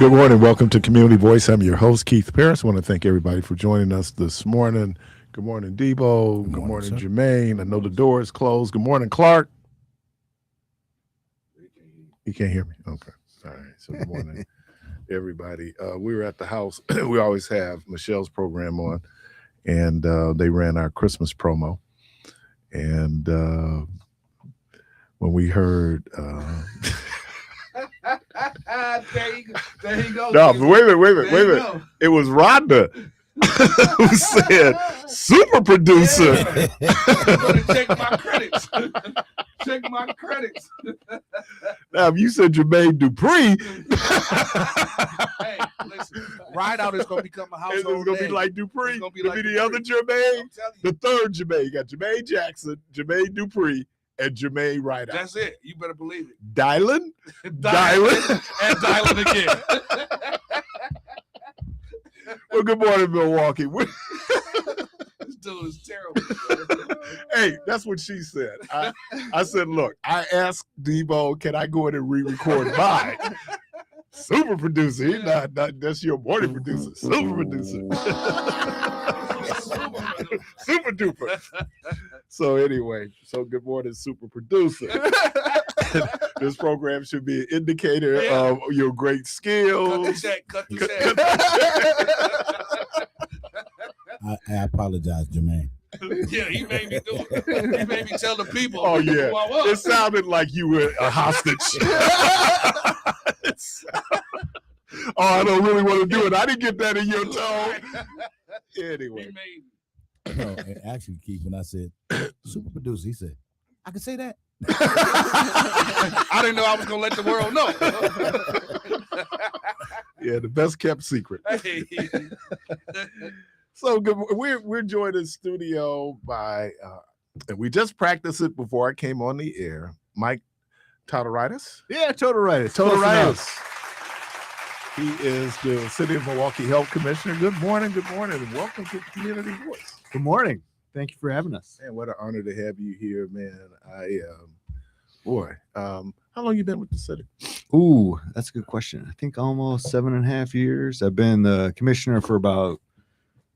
Good morning. Welcome to Community Voice. I'm your host, Keith Parris. I want to thank everybody for joining us this morning. Good morning, Debo. Good morning, Jermaine. I know the door is closed. Good morning, Clark. You can't hear me? Okay. All right. So good morning, everybody. We were at the house. We always have Michelle's program on, and they ran our Christmas promo. And when we heard... there you go. No, but wait a minute. It was Rhonda who said, super producer. Yeah. Check my credits. Check my credits. Now, if you said Jermaine Dupree, hey, listen, Ride Out is going to become a household it's going to be like Dupree. It's going to be the other Jermaine, the third Jermaine. You got Jermaine Jackson, Jermaine Dupree, and Jermaine Rideout. That's it. You better believe it. Dylan, and Dylan again. Well, good morning, Milwaukee. This dude is terrible. Hey, that's what she said. I said, look, I asked Debo, can I go in and re-record mine? Super producer. He's not, that's your morning producer. Super producer. Super duper. So anyway, good morning, super producer. This program should be an indicator of your great skills. Cut the check. I apologize, Jermaine. Yeah, he made me do it. He made me tell the people. Oh, yeah. Who I was. It sounded like you were a hostage. Oh, I don't really want to do it. I didn't get that in your tone. Anyway. No, actually, Keith, when I said super producer, he said, I can say that. I didn't know I was going to let the world know. Yeah, the best kept secret. So good. We're joined in studio by, and we just practiced it before I came on the air, Mike Totoraitis. Yeah, Totoraitis. He is the City of Milwaukee Health Commissioner. Good morning, and welcome to Community Voice. Good morning. Thank you for having us. Man, what an honor to have you here, man. How long you been with the city? Ooh, that's a good question. I think almost 7.5 years. I've been the commissioner for about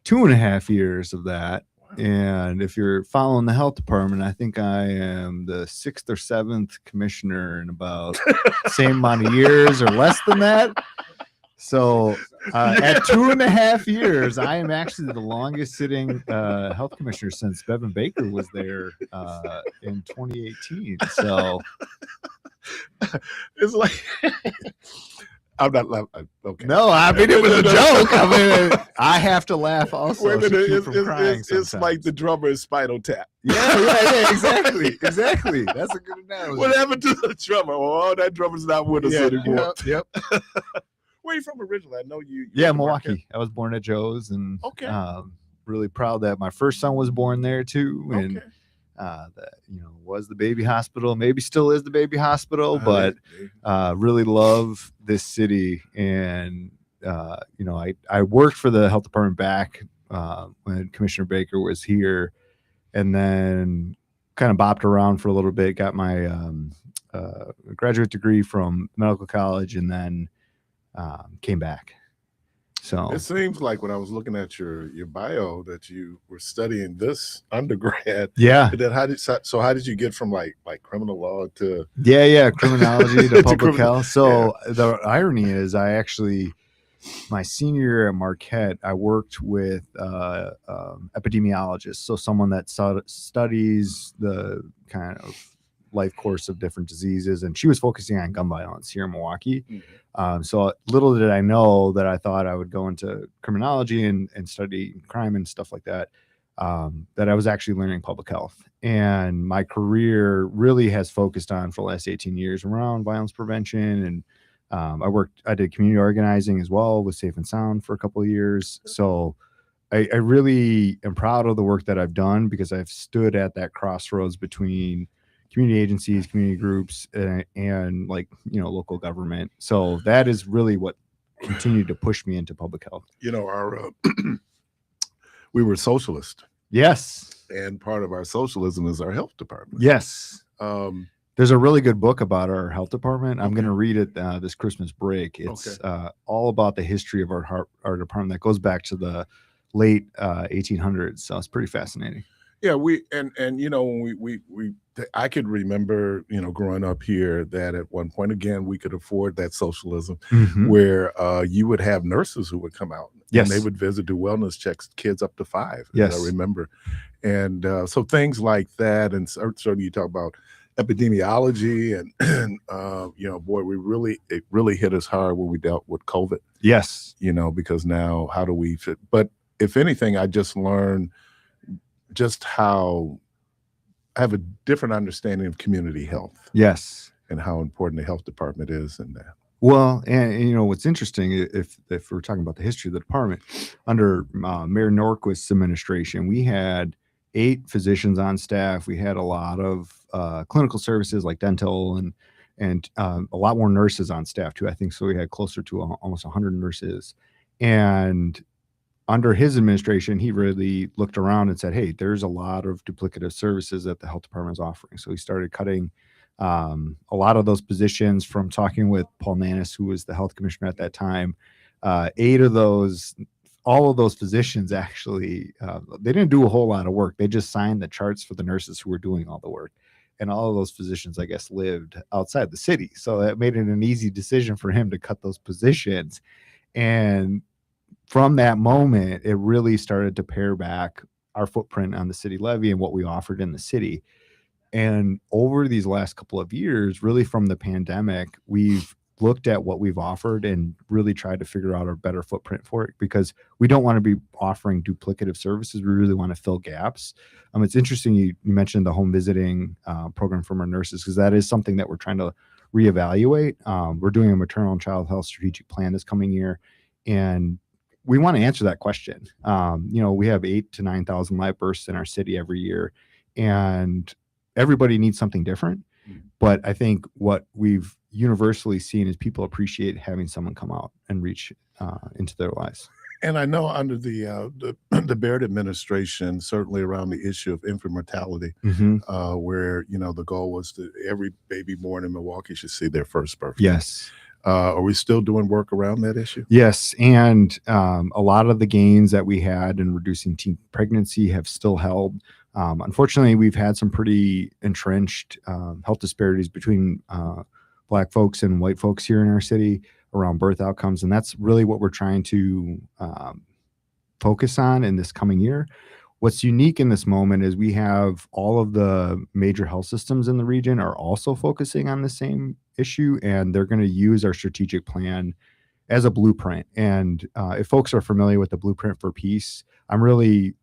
2.5 years of that. Wow. And if you're following the health department, I think I am the 6th or 7th commissioner in about the same amount of years or less than that. So at 2.5 years, I am actually the longest sitting health commissioner since Bevan Baker was there in 2018. So it's like I'm not laughing. Okay. No, I mean it was a joke. I mean, I have to laugh also. Wait a minute, it's like the drummer in Spinal Tap. Yeah, exactly. That's a good analogy. What happened to the drummer? Oh, that drummer's not with us anymore. Yep. Where are you from originally? I know you. Yeah, Milwaukee. I was born at Joe's, and really proud that my first son was born there too, and that was the baby hospital. Maybe still is the baby hospital, but really love this city. And I worked for the health department back when Commissioner Baker was here, and then kind of bopped around for a little bit. Got my graduate degree from medical college, and then came back. So it seems like when I was looking at your bio that you were studying this undergrad. Yeah. And then how did you get from like criminal law to criminology to public health? So the irony is my senior year at Marquette, I worked with epidemiologists, so someone that studies the kind of life course of different diseases, and she was focusing on gun violence here in Milwaukee. So little did I know that I thought I would go into criminology and study crime and stuff like that, that I was actually learning public health. And my career really has focused on for the last 18 years around violence prevention. And I did community organizing as well with Safe and Sound for a couple of years. So I really am proud of the work that I've done, because I've stood at that crossroads between community agencies, community groups, and local government. So that is really what continued to push me into public health. Our we were socialist. Yes. And part of our socialism is our health department. Yes. There's a really good book about our health department. I'm Okay. going to read it this Christmas break. It's all about the history of our department that goes back to the late 1800s. So it's pretty fascinating. Yeah, and you know, when I could remember, you know, growing up here that at one point again we could afford that socialism where you would have nurses who would come out and they would visit, do wellness checks, kids up to 5. Yes, I remember, and so things like that, and certainly you talk about epidemiology and you know, boy, it really hit us hard when we dealt with COVID. Yes, You know, because now how do we fit? But if anything, I just learned just how I have a different understanding of community health. Yes, And how important the health department is in that. Well, and you know what's interesting, if we're talking about the history of the department, under Mayor Norquist's administration, we had 8 physicians on staff. We had a lot of clinical services like dental and a lot more nurses on staff too. I think so. We had closer to almost 100 nurses, and under his administration, he really looked around and said, "Hey, there's a lot of duplicative services that the health department is offering." So he started cutting a lot of those positions. From talking with Paul Nannis, who was the health commissioner at that time, 8 of those, all of those physicians actually, they didn't do a whole lot of work. They just signed the charts for the nurses who were doing all the work. And all of those physicians, I guess, lived outside the city. So that made it an easy decision for him to cut those positions. And from that moment, it really started to pare back our footprint on the city levy and what we offered in the city. And over these last couple of years, really from the pandemic, we've looked at what we've offered and really tried to figure out a better footprint for it, because we don't want to be offering duplicative services. We really want to fill gaps. It's interesting you mentioned the home visiting program from our nurses, because that is something that we're trying to reevaluate. We're doing a maternal and child health strategic plan this coming year, and we want to answer that question. You know, we have 8,000 to 9,000 live births in our city every year, and everybody needs something different. But I think what we've universally seen is people appreciate having someone come out and reach into their lives. And I know under the Baird administration, certainly around the issue of infant mortality, where, you know, the goal was that every baby born in Milwaukee should see their first birthday. Yes. Are we still doing work around that issue? Yes. And a lot of the gains that we had in reducing teen pregnancy have still held. Unfortunately, we've had some pretty entrenched health disparities between Black folks and white folks here in our city around birth outcomes. And that's really what we're trying to focus on in this coming year. What's unique in this moment is we have all of the major health systems in the region are also focusing on the same issue, and they're going to use our strategic plan as a blueprint. And if folks are familiar with the Blueprint for Peace, I'm really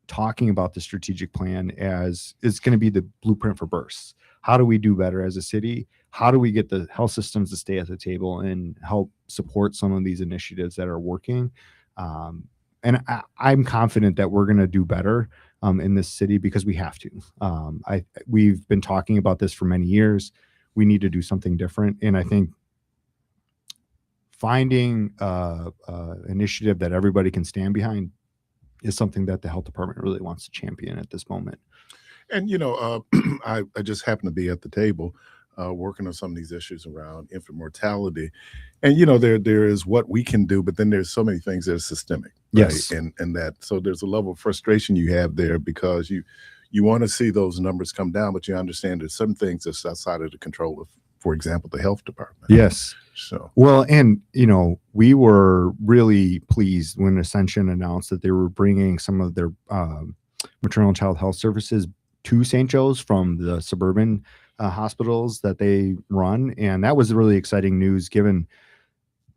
talking about the strategic plan as it's going to be the blueprint for births. How do we do better as a city? How do we get the health systems to stay at the table and help support some of these initiatives that are working? And I'm confident that we're going to do better in this city, because we have to. We've been talking about this for many years. We need to do something different. And I think finding initiative that everybody can stand behind is something that the health department really wants to champion at this moment. And, you know, I just happen to be at the table working on some of these issues around infant mortality. And, you know, there is what we can do, but then there's so many things that are systemic. Right? Yes. And that, so there's a level of frustration you have there, because you want to see those numbers come down, but you understand there's some things that's outside of the control of, for example, the health department. Yes. So, well, and, you know, we were really pleased when Ascension announced that they were bringing some of their maternal and child health services to St. Joe's from the suburban hospitals that they run. And that was really exciting news, given,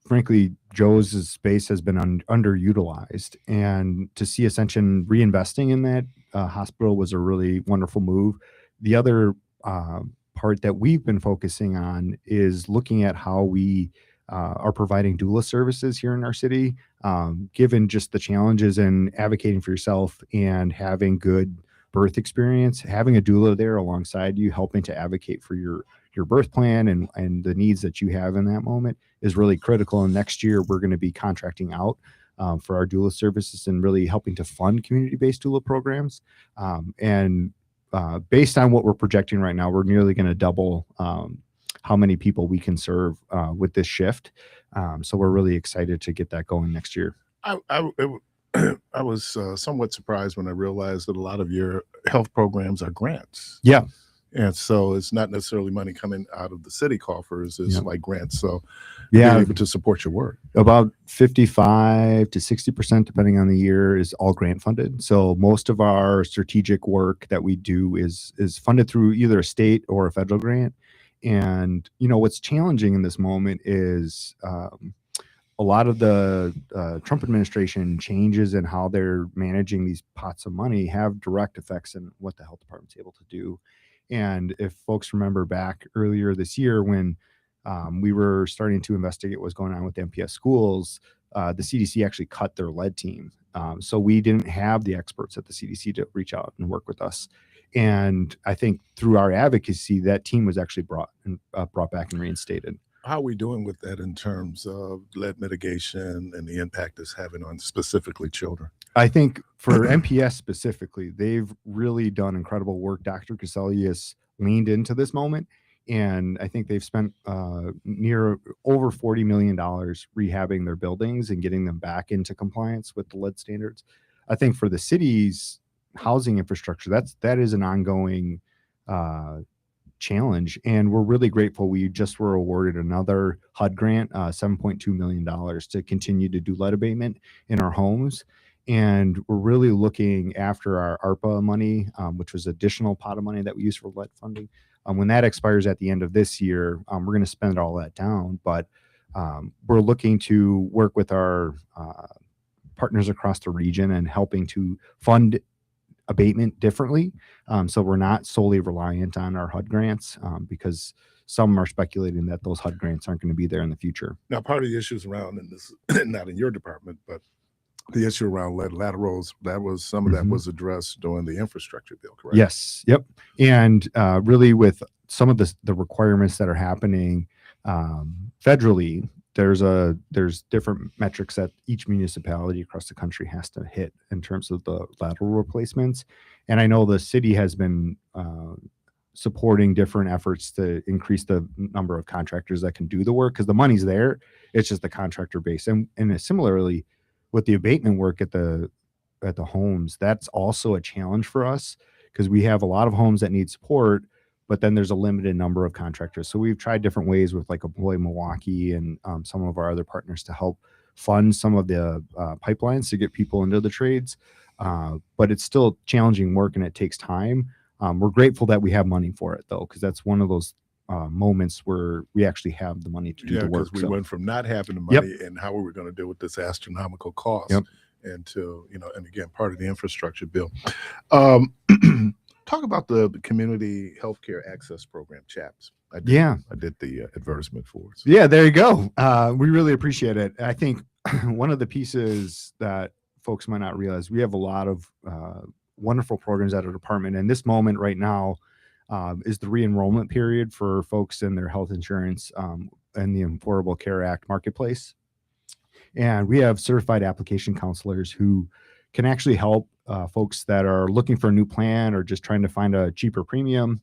frankly, Joe's space has been underutilized. And to see Ascension reinvesting in that hospital was a really wonderful move. The other part that we've been focusing on is looking at how we are providing doula services here in our city, given just the challenges in advocating for yourself and having good birth experience. Having a doula there alongside you, helping to advocate for your birth plan and the needs that you have in that moment is really critical. And next year, we're going to be contracting out for our doula services and really helping to fund community-based doula programs. And based on what we're projecting right now, we're nearly going to double how many people we can serve with this shift. So we're really excited to get that going next year. I was somewhat surprised when I realized that a lot of your health programs are grants. Yeah. And so it's not necessarily money coming out of the city coffers. It's like grants. So Yeah, you're able to support your work. about 55 to 60%, depending on the year, is all grant funded. So most of our strategic work that we do is funded through either a state or a federal grant. And, you know, what's challenging in this moment is a lot of the Trump administration changes in how they're managing these pots of money have direct effects in what the health department's able to do. And if folks remember back earlier this year when we were starting to investigate what was going on with MPS schools, the CDC actually cut their lead team. So we didn't have the experts at the CDC to reach out and work with us. And I think through our advocacy, that team was actually brought back and reinstated. How are we doing with that in terms of lead mitigation and the impact it's having on specifically children? I think for MPS specifically, they've really done incredible work. Dr. Caselli has leaned into this moment, and I think they've spent near over $40 million rehabbing their buildings and getting them back into compliance with the lead standards. I think for the city's housing infrastructure, that is an ongoing challenge, and we're really grateful. We just were awarded another HUD grant, $7.2 million to continue to do lead abatement in our homes. And we're really looking after our ARPA money, which was additional pot of money that we use for lead funding. When that expires at the end of this year, we're going to spend all that down, but we're looking to work with our partners across the region and helping to fund abatement differently. So we're not solely reliant on our HUD grants because some are speculating that those HUD grants aren't going to be there in the future. Now, part of the issues around, and this not in your department, but the issue around lead laterals, that was some of that was addressed during the infrastructure bill, correct? Yes. Yep. And really with some of the requirements that are happening federally, there's different metrics that each municipality across the country has to hit in terms of the lateral replacements. And I know the city has been supporting different efforts to increase the number of contractors that can do the work because the money's there. It's just the contractor base. And similarly, with the abatement work at the homes, that's also a challenge for us because we have a lot of homes that need support, but then there's a limited number of contractors. So we've tried different ways with like Milwaukee and some of our other partners to help fund some of the pipelines to get people into the trades. But it's still challenging work and it takes time. We're grateful that we have money for it though, because that's one of those moments where we actually have the money to do the work. We went from not having the money and how we were going to deal with this astronomical cost and to, and again, part of the infrastructure bill. Talk about the community healthcare access program, CHAPS. I did the advertisement for us. Yeah, there you go. We really appreciate it. I think one of the pieces that folks might not realize, we have a lot of wonderful programs at our department. And this moment right now is the re-enrollment period for folks in their health insurance and the Affordable Care Act marketplace. And we have certified application counselors who can actually help folks that are looking for a new plan or just trying to find a cheaper premium.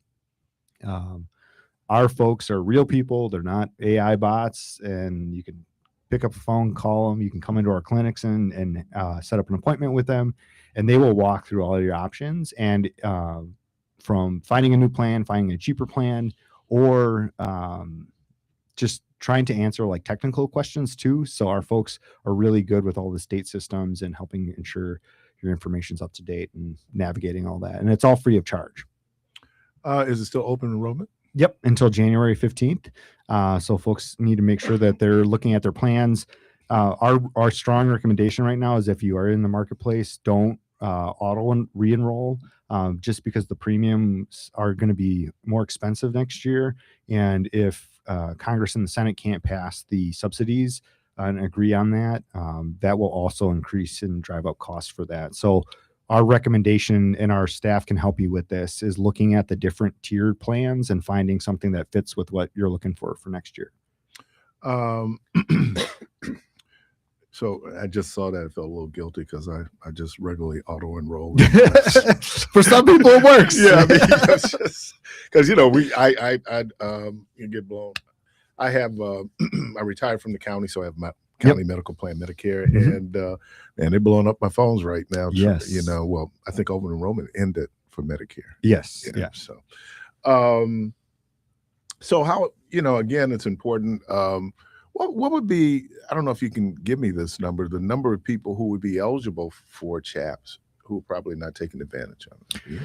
Our folks are real people. They're not AI bots, and you can pick up a phone, call them. You can come into our clinics and set up an appointment with them, and they will walk through all of your options. And from finding a new plan, finding a cheaper plan, or just trying to answer like technical questions too. So our folks are really good with all the state systems and helping ensure your information's up to date and navigating all that. And it's all free of charge. Is it still open enrollment? Yep, until January 15th. So folks need to make sure that they're looking at their plans. Our strong recommendation right now is if you are in the marketplace, don't auto re-enroll just because the premiums are going to be more expensive next year. And if Congress and the Senate can't pass the subsidies and agree on that, that will also increase and drive up costs for that. So our recommendation, and our staff can help you with this, is looking at the different tiered plans and finding something that fits with what you're looking for next year. So So I just saw that. I felt a little guilty because I just regularly auto enroll. For some people, it works. Yeah, I mean, because you know you get blown. I have I retired from the county, so I have my county medical plan, Medicare, and they're blowing up my phones right now. Yes. You know, well, I think open enrollment ended for Medicare. Yes. You know, Yeah. So how, you know, again, it's important. What would be, I don't know if you can give me this number, the number of people who would be eligible for CHAPS who are probably not taking advantage of it? Yeah.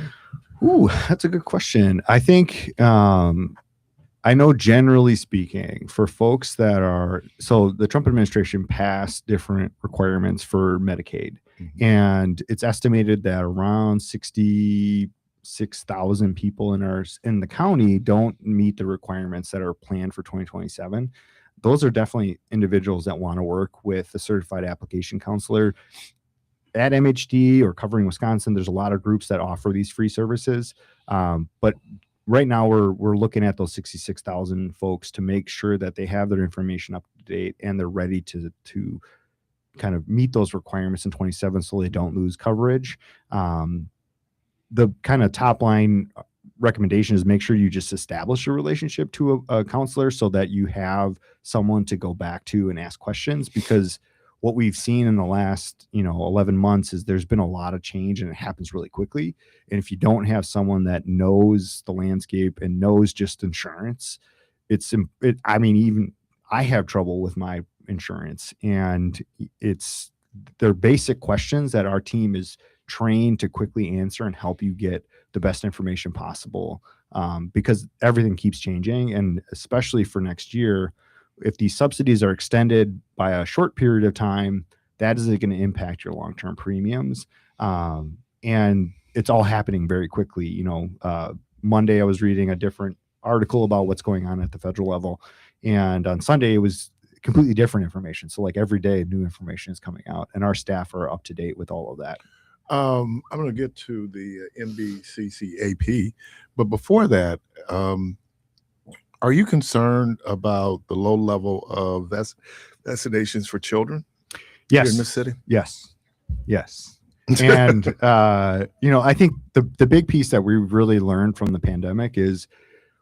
Ooh, that's a good question. I think I know generally speaking, for folks that are, so the Trump administration passed different requirements for Medicaid, and it's estimated that around 66,000 people in the county don't meet the requirements that are planned for 2027. Those are definitely individuals that want to work with a certified application counselor. At MHD or Covering Wisconsin, there's a lot of groups that offer these free services, but right now we're looking at those 66,000 folks to make sure that they have their information up to date and they're ready to kind of meet those requirements in 27 so they don't lose coverage. The kind of top line recommendation is make sure you just establish a relationship to a counselor so that you have someone to go back to and ask questions, because what we've seen in the last 11 months is there's been a lot of change and it happens really quickly. And if you don't have someone that knows the landscape and knows just insurance, even I have trouble with my insurance, and they're basic questions that our team is trained to quickly answer and help you get the best information possible, because everything keeps changing. And especially for next year, if these subsidies are extended by a short period of time, that is going to impact your long-term premiums. And it's all happening very quickly. Monday I was reading a different article about what's going on at the federal level, and on Sunday it was completely different information. So like every day new information is coming out, and our staff are up to date with all of that. I'm going to get to the NBCCAP, but before that, are you concerned about the low level of vaccinations for children here in this city? Yes. And, I think the big piece that we really learned from the pandemic is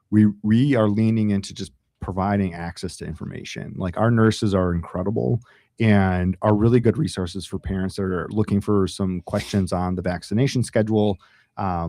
we are leaning into just providing access to information. Like, our nurses are incredible and are really good resources for parents that are looking for some questions on the vaccination schedule.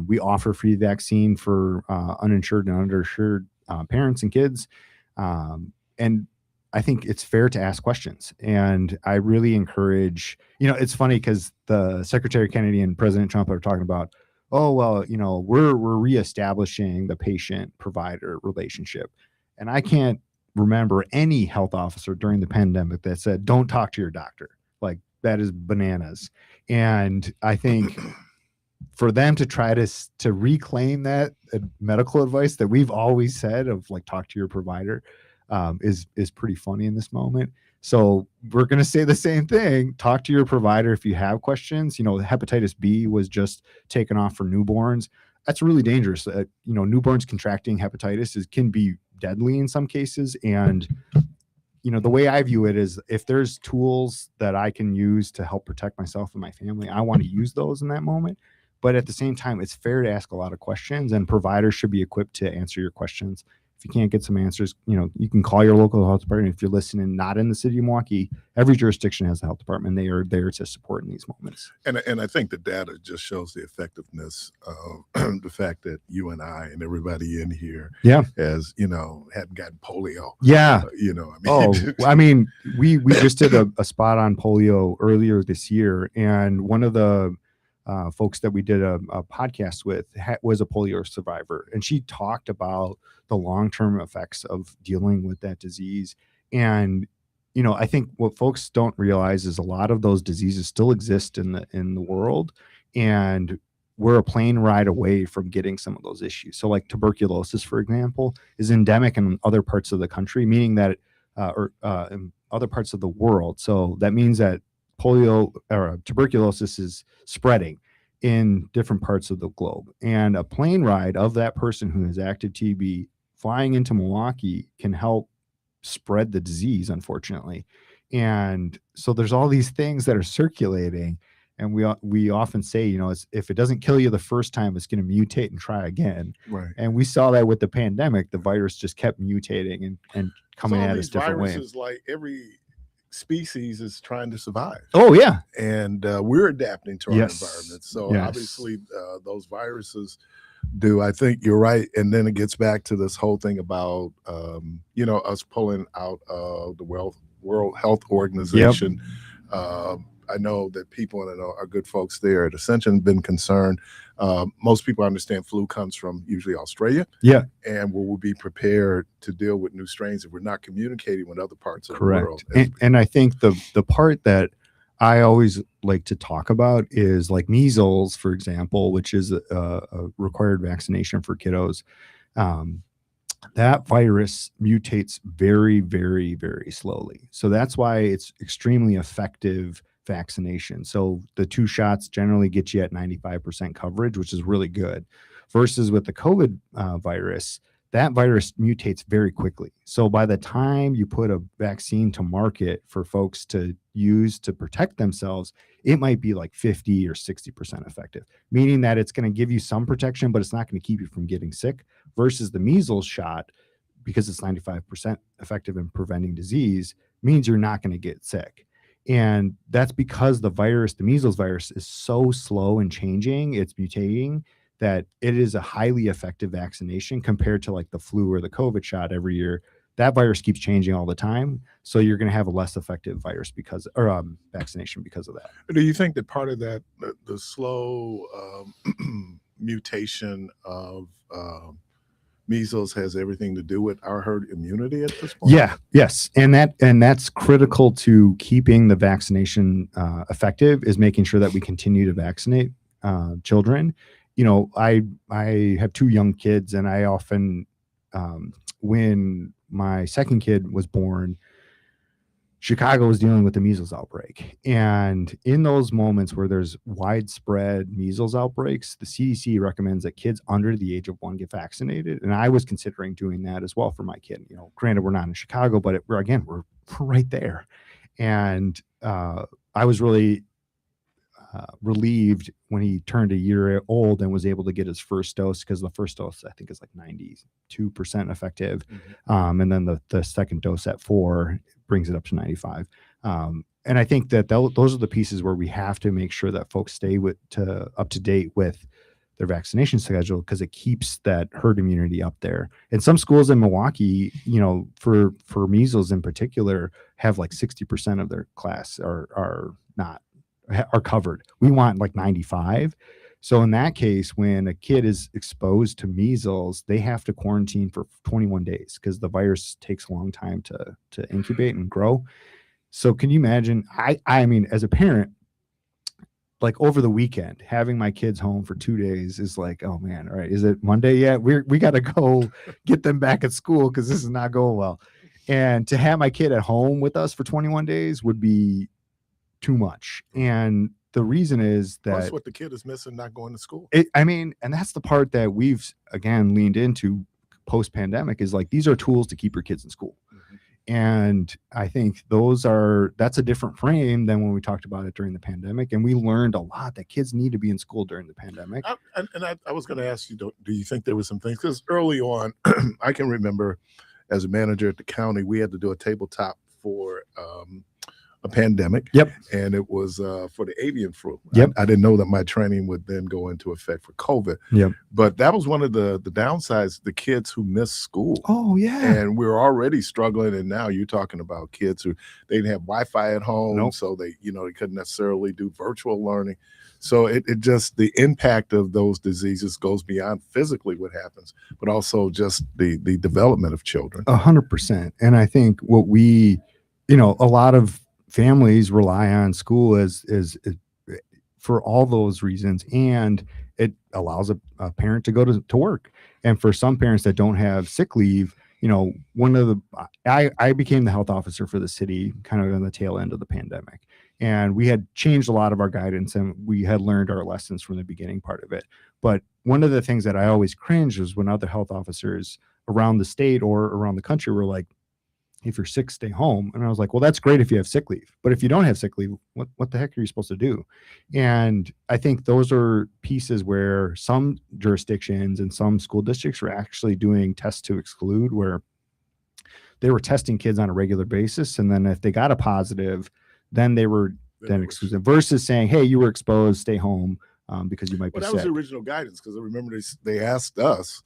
We offer free vaccine for uninsured and underinsured parents and kids. And I think it's fair to ask questions. And I really encourage, it's funny because the Secretary Kennedy and President Trump are talking about, we're reestablishing the patient-provider relationship. And I can't remember any health officer during the pandemic that said, don't talk to your doctor. Like, that is bananas. And I think for them to try to reclaim that medical advice that we've always said of, like, talk to your provider, is pretty funny in this moment. So we're going to say the same thing. Talk to your provider if you have questions. Hepatitis B was just taken off for newborns. That's really dangerous. Newborns contracting hepatitis can be deadly in some cases. And, the way I view it is, if there's tools that I can use to help protect myself and my family, I want to use those in that moment. But at the same time, it's fair to ask a lot of questions, and providers should be equipped to answer your questions. If you can't get some answers, you can call your local health department. If you're listening, not in the city of Milwaukee, every jurisdiction has a health department. They are there to support in these moments. And I think the data just shows the effectiveness of the fact that you and I and everybody in here, has, hadn't gotten polio. Yeah. We we just did a spot on polio earlier this year, and one of the folks that we did a podcast with was a polio survivor, and she talked about the long-term effects of dealing with that disease. And I think what folks don't realize is a lot of those diseases still exist in the world, and we're a plane ride away from getting some of those issues. So, like, tuberculosis, for example, is endemic in other parts of the country, meaning that in other parts of the world. So that means that polio or tuberculosis is spreading in different parts of the globe, and a plane ride of that person who has active TB flying into Milwaukee can help spread the disease, unfortunately. And so there's all these things that are circulating. And we often say, if it doesn't kill you the first time, it's going to mutate and try again. Right. And we saw that with the pandemic. The virus just kept mutating and coming at us different ways. Viruses, like every species is trying to survive. Oh yeah. And we're adapting to our Yes. environment. So Yes. obviously those viruses do. I think you're right. And then it gets back to this whole thing about, us pulling out of the World Health Organization. I know that people and our good folks there at Ascension have been concerned. Most people understand flu comes from usually Australia. Yeah. And we'll be prepared to deal with new strains if we're not communicating with other parts of Correct. the world. And I think the part that I always like to talk about is like measles, for example, which is a required vaccination for kiddos. That virus mutates very, very, very slowly. So that's why it's extremely effective vaccination. So the 2 shots generally get you at 95% coverage, which is really good. Versus with the COVID virus, that virus mutates very quickly. So by the time you put a vaccine to market for folks to use to protect themselves, it might be like 50 or 60% effective, meaning that it's going to give you some protection, but it's not going to keep you from getting sick. Versus the measles shot, because it's 95% effective in preventing disease, means you're not going to get sick. And that's because the measles virus is so slow in changing, it's mutating, that it is a highly effective vaccination compared to like the flu or the COVID shot every year. That virus keeps changing all the time. So you're going to have a less effective vaccination because of that. Do you think that part of that, the slow mutation of measles has everything to do with our herd immunity at this point? Yeah, yes. And that's critical to keeping the vaccination effective, is making sure that we continue to vaccinate children. I have 2 young kids, and I often, when my second kid was born, Chicago was dealing with the measles outbreak. And in those moments where there's widespread measles outbreaks, the CDC recommends that kids under the age of 1 get vaccinated. And I was considering doing that as well for my kid. Granted, we're not in Chicago, but we're right there. And I was really relieved when he turned a year old and was able to get his first dose, because the first dose I think is like 92% effective. Mm-hmm. And then the second dose at 4 brings it up to 95. And I think that those are the pieces where we have to make sure that folks stay up to date with their vaccination schedule, because it keeps that herd immunity up there. And some schools in Milwaukee, for measles in particular, have like 60% of their class are covered. We want like 95. So in that case, when a kid is exposed to measles, they have to quarantine for 21 days because the virus takes a long time to incubate and grow. So can you imagine? I mean, as a parent, like over the weekend, having my kids home for 2 days is like, oh man, all right, is it Monday yet? We got to go get them back at school because this is not going well. And to have my kid at home with us for 21 days would be too much. And the reason is that that's what the kid is missing, not going to school. And that's the part that we've again leaned into post pandemic, is like, these are tools to keep your kids in school. Mm-hmm. And I think that's a different frame than when we talked about it during the pandemic. And we learned a lot that kids need to be in school during the pandemic. I was going to ask you, do you think there were some things? Because early on, I can remember as a manager at the county, we had to do a tabletop for a pandemic. Yep. And it was for the avian flu. Yep. I didn't know that my training would then go into effect for COVID. Yep. But that was one of the downsides, the kids who missed school. Oh yeah. And we were already struggling. And now you're talking about kids who they didn't have Wi-Fi at home. Nope. So they couldn't necessarily do virtual learning. So it just, the impact of those diseases goes beyond physically what happens, but also just the development of children. 100%. And I think what we, a lot of families rely on school as for all those reasons, and it allows a parent to go to work. And for some parents that don't have sick leave, I became the health officer for the city kind of on the tail end of the pandemic, and we had changed a lot of our guidance and we had learned our lessons from the beginning part of it. But one of the things that I always cringed was when other health officers around the state or around the country were like, if you're sick, stay home. And I was like, well, that's great if you have sick leave, but if you don't have sick leave, what the heck are you supposed to do? And I think those are pieces where some jurisdictions and some school districts were actually doing tests to exclude, where they were testing kids on a regular basis. And then if they got a positive, then they were then exclusive, versus saying, hey, you were exposed, stay home because you might be Well, that sick. was the original guidance, because I remember they asked us,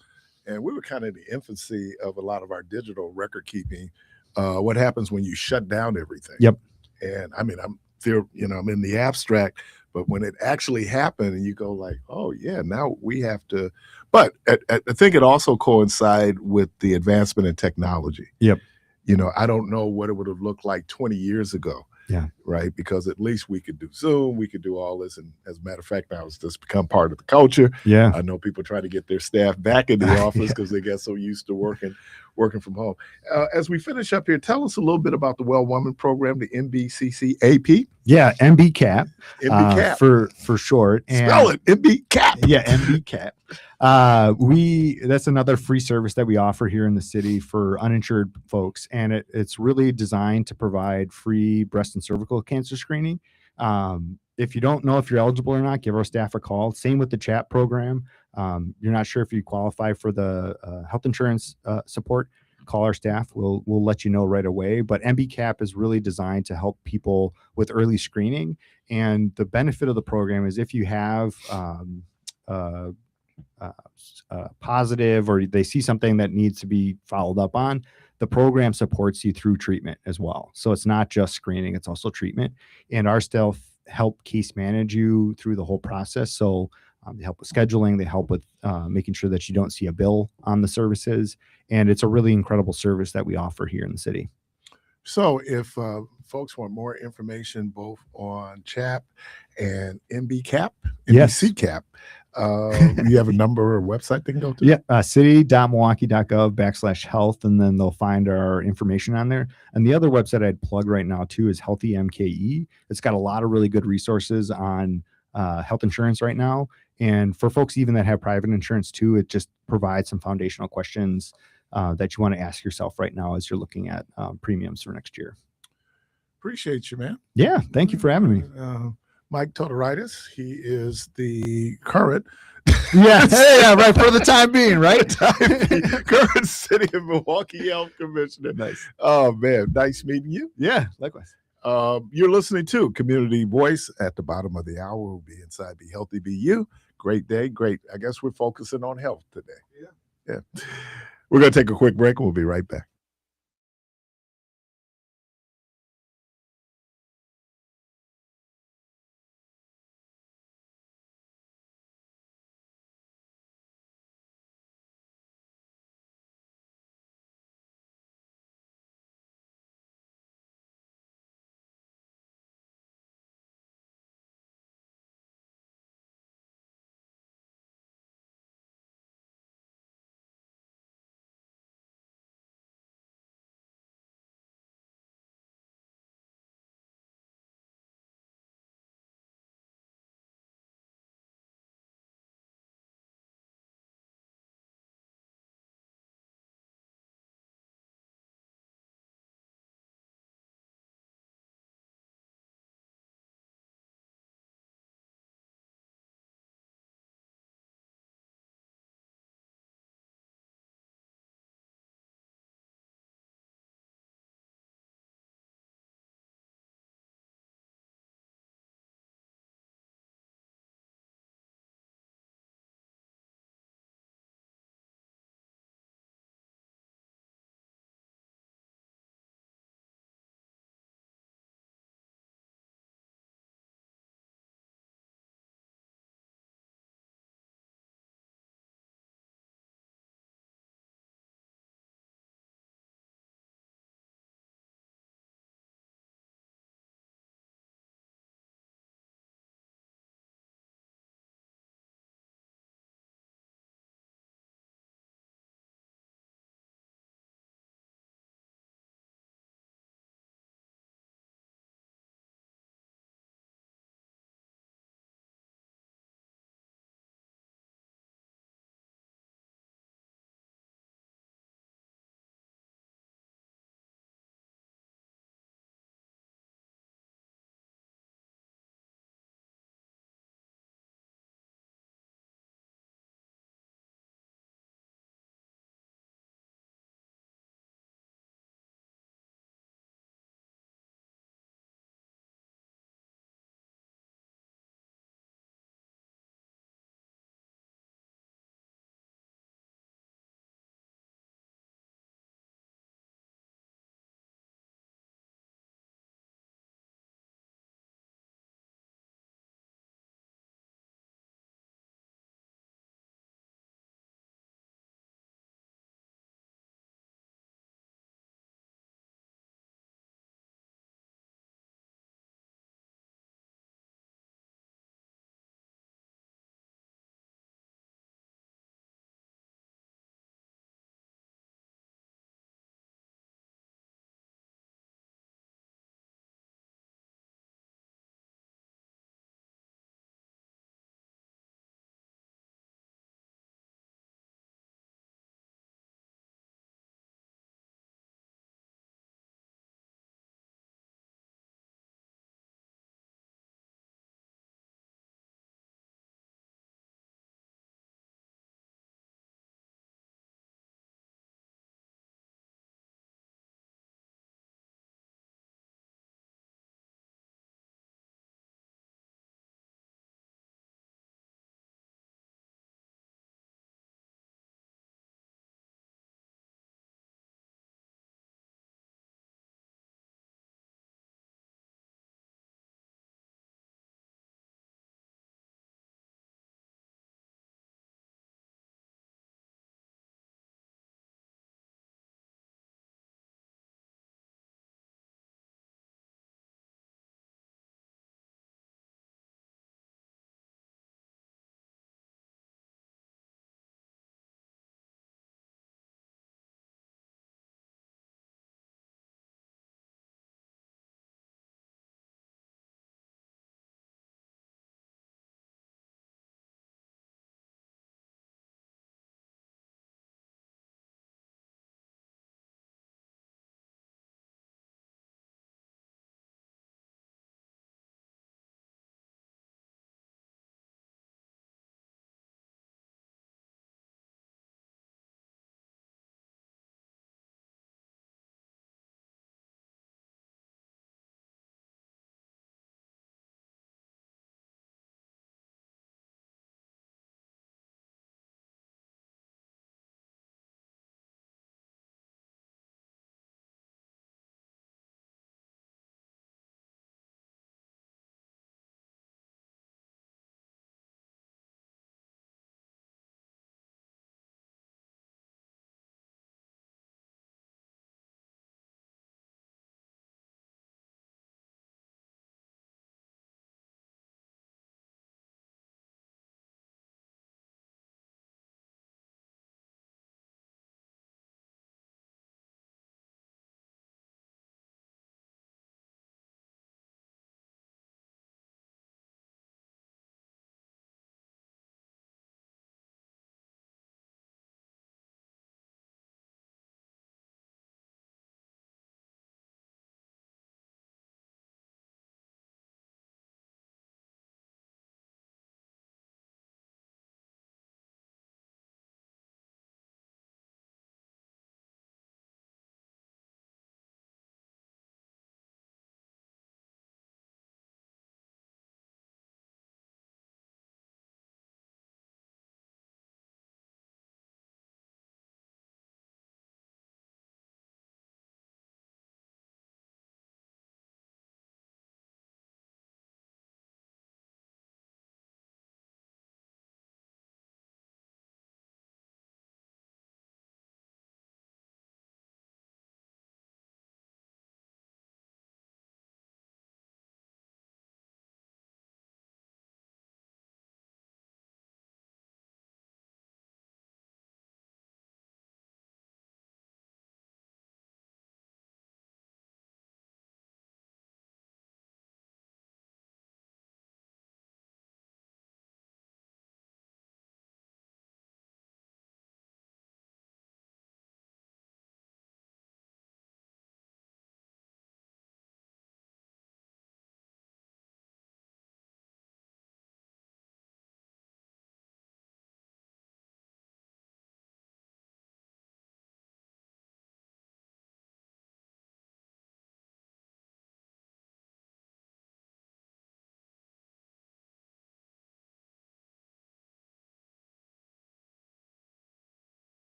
and we were kind of in the infancy of a lot of our digital record keeping. What happens when you shut down everything? Yep. And I mean, I'm there, I'm in the abstract, but when it actually happened, and you go like, oh yeah, now we have to. But I think it also coincide with the advancement in technology. Yep. I don't know what it would have looked like 20 years ago. Yeah. Right. Because at least we could do Zoom, we could do all this. And as a matter of fact, now it's just become part of the culture. Yeah. I know people try to get their staff back in the office Yeah. because they get so used to working from home. As we finish up here, tell us a little bit about the Well Woman program, the MBCCAP. Yeah, MBCAP. MBCAP. For short. And spell it, MBCAP. Yeah, MBCAP. That's another free service that we offer here in the city for uninsured folks, and it's really designed to provide free breast and cervical cancer screening. If you don't know if you're eligible or not, give our staff a call. Same with the CHAP program. You're not sure if you qualify for the health insurance support, call our staff. We'll let you know right away. But MBCAP is really designed to help people with early screening. And the benefit of the program is if you have positive, or they see something that needs to be followed up on, the program supports you through treatment as well. So it's not just screening, it's also treatment. And our staff help case manage you through the whole process. So they help with scheduling, they help with making sure that you don't see a bill on the services. And it's a really incredible service that we offer here in the city. So if folks want more information both on CHAP and MBCAP, Yes. MBCCAP, you have a number or website they can go to? Yeah, city.milwaukee.gov/health, and then they'll find our information on there. And the other website I'd plug right now too is Healthy MKE. It's got a lot of really good resources on health insurance right now. And for folks even that have private insurance too, it just provides some foundational questions that you want to ask yourself right now as you're looking at premiums for next year. Appreciate you, man. Yeah, thank you for having me. Mike Totoraitis, he is the current Yeah, right, for the time being, right? current City of Milwaukee Health Commissioner. Nice. Oh man, nice meeting you. Yeah, likewise. You're listening to Community Voice. At the bottom of the hour, we'll be inside Be Healthy, Be You. Great day, great. I guess we're focusing on health today. Yeah. We're going to take a quick break and we'll be right back.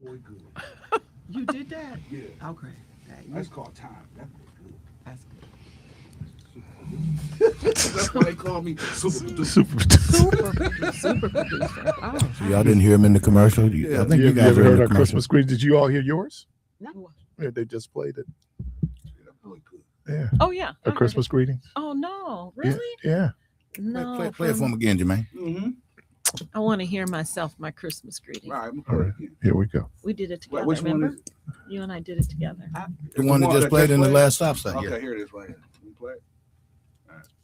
Boy, good. You did that? Yeah. Okay. That's called time. That was good. That's good. That's why they call me super producer. Super producer. Oh, So y'all didn't hear him in the commercial? I think you guys ever heard heard the our commercial. Christmas greeting? Did you all hear yours? no. Yeah, they just played it. That boy good. Yeah, Oh yeah. a Christmas greeting. Oh no, Yeah, really? yeah. No. Play it for him again, Jermaine. Mm-hmm. I want to hear myself my Christmas greeting. All right, I'm All gonna right, play it again. here we go. We did it together. Which one remember? is it? You and I did it together. The one that just played in the last stop sign. Okay, Yeah. here it is right here. Let me play it.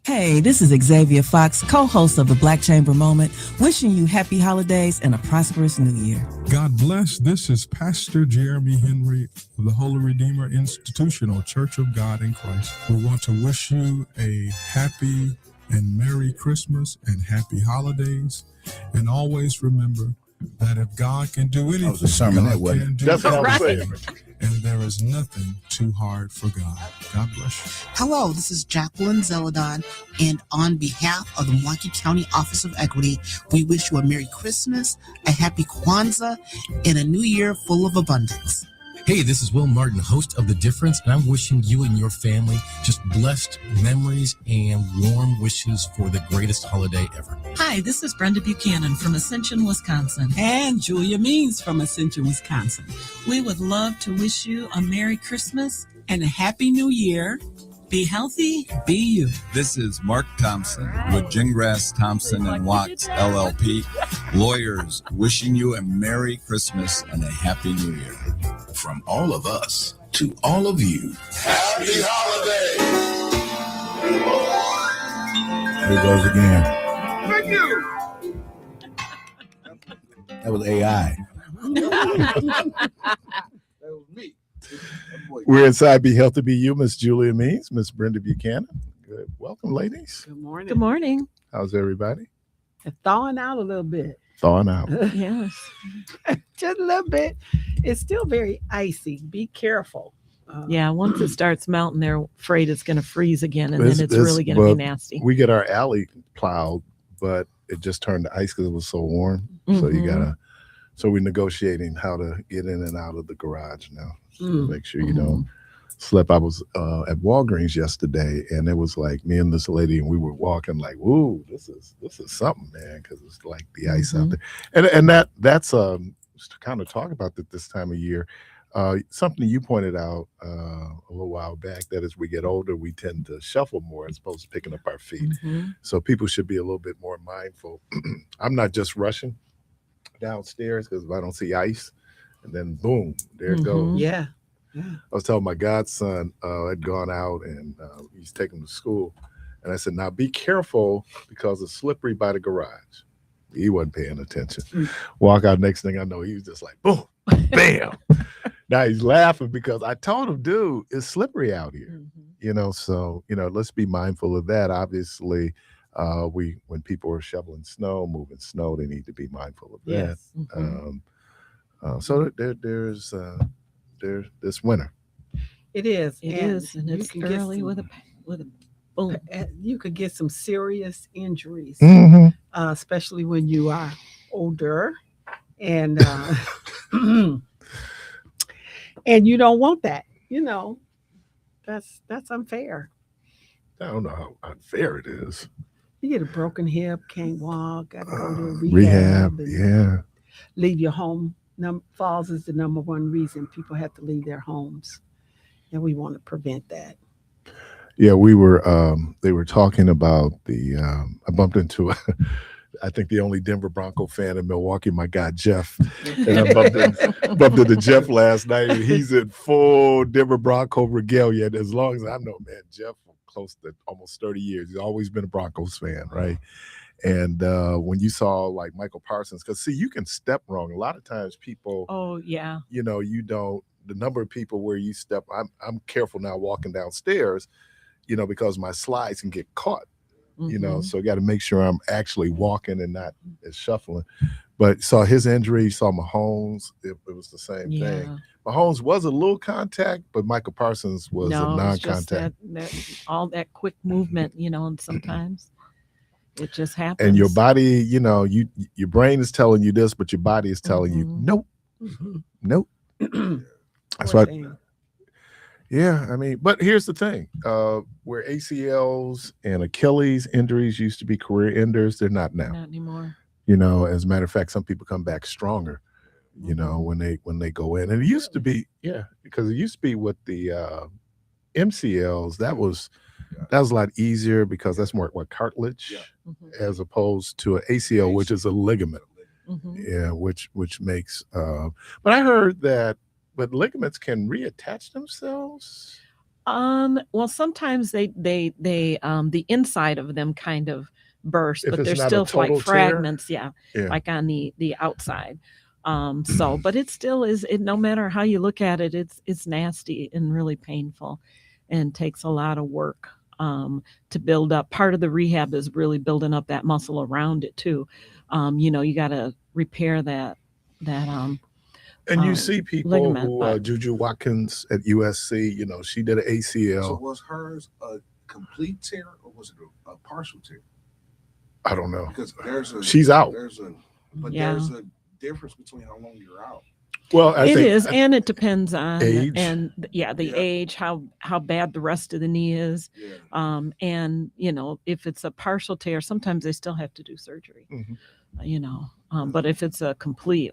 Hey, this is Xavier Fox, co-host of the Black Chamber Moment, wishing you happy holidays and a prosperous new year. God bless. This is Pastor Jeremy Henry of the Holy Redeemer Institutional Church of God in Christ. We want to wish you a happy and Merry Christmas and happy holidays. And always remember that if God can do anything, was a sermon, God that wasn't. can do That's what I was anything. saying. And there is nothing too hard for God. God bless you. Hello, this is Jacqueline Zeladon, and on behalf of the Milwaukee County Office of Equity, we wish you a Merry Christmas, a Happy Kwanzaa, and a New Year full of abundance. Hey, this is Will Martin, host of The Difference, and I'm wishing you and your family just blessed memories and warm wishes for the greatest holiday ever. Hi, this is Brenda Buchanan from Ascension, Wisconsin. And Julia Means from Ascension, Wisconsin. We would love to wish you a Merry Christmas. And a Happy New Year. Be healthy. Be you. This is Mark Thompson with Gingras Thompson and Watts LLP. Lawyers wishing you a Merry Christmas and a Happy New Year. From all of us to all of you. Happy holiday. Here goes again. Thank you. That was AI. That was me. That boy We're inside Be Healthy, Be You, Miss Julia Means, Miss Brenda Buchanan. Good. Welcome, ladies. Good morning. Good morning. How's everybody? It's thawing out a little bit. Thawing out. Yes. Just a little bit. It's still very icy. Be careful. Yeah. Once it starts melting, they're afraid it's going to freeze again, and It's- then it's it's- really going to well, be nasty. We get our alley plowed, but it just turned to ice because it was so warm. So you Mhm. gotta. So we're negotiating how to get in and out of the garage now. So Mm. make sure you don't slip. I was at Walgreens yesterday, and it was like me and this lady, and we were walking like, "Whoa, this is something, man," because it's like the ice out there. And that's just to kind of talk about that this time of year. Something you pointed out a little while back, that as we get older, we tend to shuffle more as opposed to picking up our feet. Mhm. So people should be a little bit more mindful. I'm not just rushing downstairs because if I don't see ice, and then boom, there it goes. Yeah. I was telling my godson had gone out and he's taking him to school, and I said, "Now be careful because it's slippery by the garage." He wasn't paying attention. Walk out, next thing I know, he was just like, boom, bam. Now he's laughing because I told him, dude, it's slippery out here. So let's be mindful of that. Obviously, when people are shoveling snow, moving snow, they need to be mindful of that. Yes. So there's this winter. It is. It is, and you it's can get early some- with a boom. You could get some serious injuries, Mhm. Especially when you are older, and and you don't want that. That's unfair. I don't know how unfair it is. You get a broken hip, can't walk, got to go to rehab, Rehab, and yeah. leave your home. Falls is the number one reason people have to leave their homes, and we want to prevent that. Yeah, we were. They were talking about the. I bumped into, I think the only Denver Bronco fan in Milwaukee, my guy Jeff, and I bumped into Jeff last night. And he's in full Denver Bronco regalia. And as long as I know, man, Jeff for close to almost 30 years. He's always been a Broncos fan, right? And when you saw like Michael Parsons, because see, you can step wrong. A lot of times people, Oh yeah. you don't. The number of people where you step, I'm careful now walking downstairs, because my slides can get caught, so I got to make sure I'm actually walking and not shuffling. But saw his injury, saw Mahomes, it was the same thing. Mahomes was a little contact, but Michael Parsons was a It's just non-contact. all that quick movement, and sometimes it just happens. And your body, your brain is telling you this, but your body is telling you, nope, Nope. That's why. Yeah, I mean, but here's the thing: where ACLs and Achilles injuries used to be career enders, they're not now. Not anymore. You know, as a matter of fact, some people come back stronger. You know, when they go in, and it used to be, because it used to be with the MCLs. That was a lot easier because that's more what cartilage, as opposed to an ACL, which is a ligament. Yeah, which makes. But I heard that, but ligaments can reattach themselves. Well, sometimes they the inside of them kind of burst, but there's still like fragments, like on the outside. So, but it still is. It no matter how you look at it, it's nasty and really painful, and takes a lot of work to build up. Part of the rehab is really building up that muscle around it too. You know, you got to repair that. And you see people ligament, who Juju Watkins at USC, you know, she did an ACL. So was hers a complete tear or was it a partial tear? I don't know. Because she's out. There's a difference between how long you're out. Well, it is, and it depends on age. And the age, how bad the rest of the knee is, and you know, if it's a partial tear, sometimes they still have to do surgery. You know, but if it's a complete,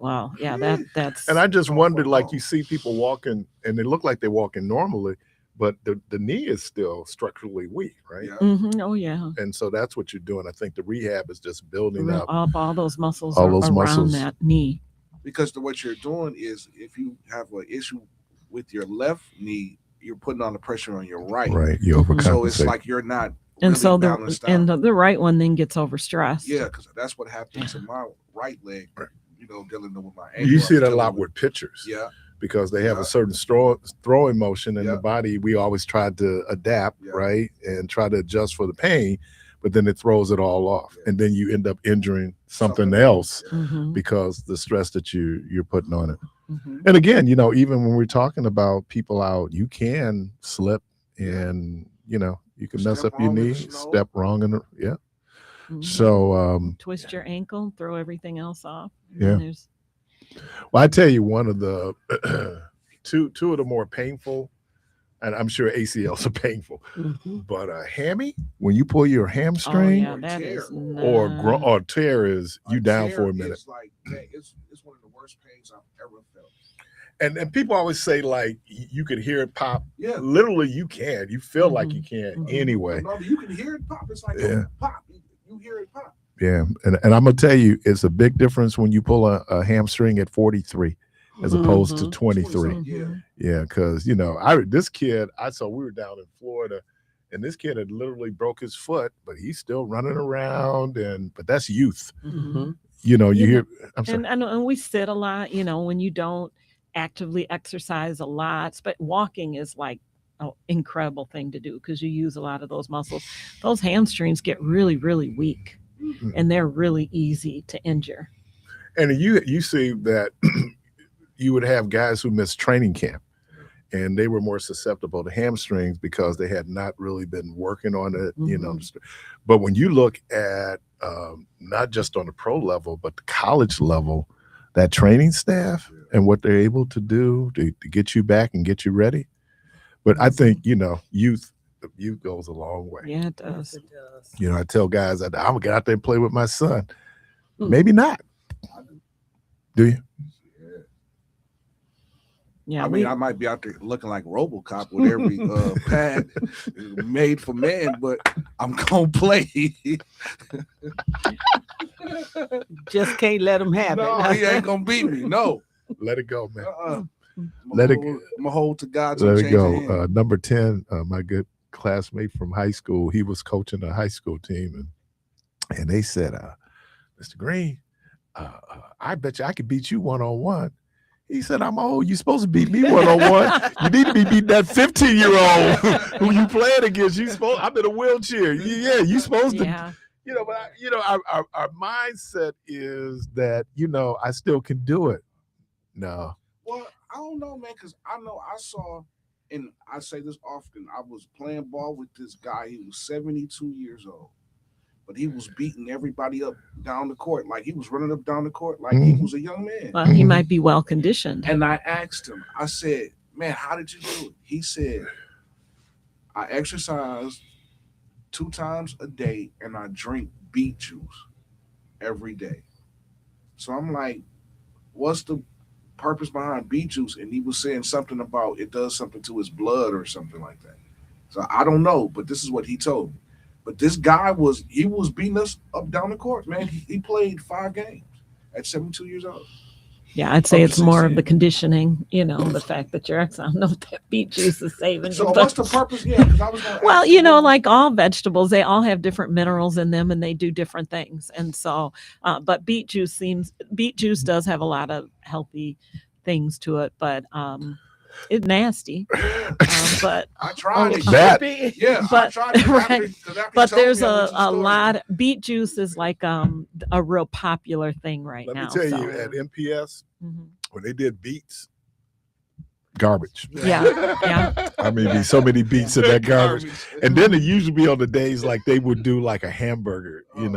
that's. And I just wondered, like, you see people walking, and they look like they're walking normally, but the knee is still structurally weak, right? Oh yeah. And so that's what you're doing. I think the rehab is just building up all those muscles around muscles. That knee. Because what you're doing is, if you have an issue with your left knee, you're putting on the pressure on your right. Right. You overcompensate. So it's like you're not. And really so the right one then gets overstressed. Yeah, because that's what happened to my right leg. You know, dealing with my ankle. You see that a lot with pitchers. Yeah. Because they have a certain throwing motion in the body. We always try to adapt, right, and try to adjust for the pain, but then it throws it all off, and then you end up injuring something else because the stress that you're putting on it. And again, you know, even when we're talking about people out, you can slip, and you know, you can mess up your knee, step wrong, and so twist your ankle, throw everything else off. Yeah. Well, I tell you, one of the two of the more painful, and I'm sure ACLs are painful, but a hammy, when you pull your hamstring, or tear is you down for a minute. It's like it's one of the worst pains I've ever felt. And people always say, like, you could hear it pop. Yeah, literally you can. You feel like you can anyway. No, you can hear it pop. It's like pop. You hear it pop. Yeah, and I'm gonna tell you, it's a big difference when you pull a hamstring at 43 as opposed to 23. Yeah, because you know, this kid I saw, we were down in Florida, and this kid had literally broke his foot, but he's still running around, but that's youth. You know, you hear. I'm sorry. And we sit a lot. You know, when you don't actively exercise a lot, but walking is like an incredible thing to do because you use a lot of those muscles. Those hamstrings get really, really weak. And they're really easy to injure. And you see that you would have guys who missed training camp, and they were more susceptible to hamstrings because they had not really been working on it, you know. But when you look at not just on the pro level, but the college level, that training staff and what they're able to do to get you back and get you ready. But I think, you know, youth goes a long way. Yeah, it does. You know, I tell guys that I'm gonna get out there and play with my son. Maybe not. Do you? Yeah, I mean, I might be out there looking like RoboCop with every pad made for man, but I'm gonna play. Just can't let him have it. He ain't gonna beat me. No, let it go, man. Let it. I'm gonna hold to God's. Let it go. Number 10, my good classmate from high school. He was coaching a high school team, and they said, "Mr. Green, I bet you I could beat you 1-on-1." He said, "I'm old. You're supposed to beat me 1-on-1. You need to be beating that 15-year-old who you playing against. I'm in a wheelchair. Yeah, you supposed to." Yeah. You know, but our mindset is that, you know, I still can do it. No. Well, I don't know, man, because I know I saw, and I say this often, I was playing ball with this guy. He was 72 years old, but he was beating everybody up down the court. Like he was running up down the court like he was a young man. Well, he might be well conditioned. And I asked him, I said, man, how did you do it? He said, I exercise 2 times a day and I drink beet juice every day. So I'm like, what's the purpose behind beet juice? And he was saying something about it does something to his blood or something like that. So I don't know, but this is what he told me. But this guy was beating us up down the court, man. He played 5 games at 72 years old. Yeah, I'd say it's more of the conditioning, the fact that I don't know if that beet juice is saving So you. what's the purpose? Yeah, because I was going to Well, like all vegetables, they all have different minerals in them and they do different things. And so, but beet juice does have a lot of healthy things to it, but it's nasty. But I tried it. That. Yeah, but, I tried it. Right. But there's a lot. Beet juice is like a real popular thing right now. Let me tell you, at MPS, when they did beets, garbage. Yeah. I mean, be so many beets in that garbage. And then it usually be on the days like they would do like a hamburger, and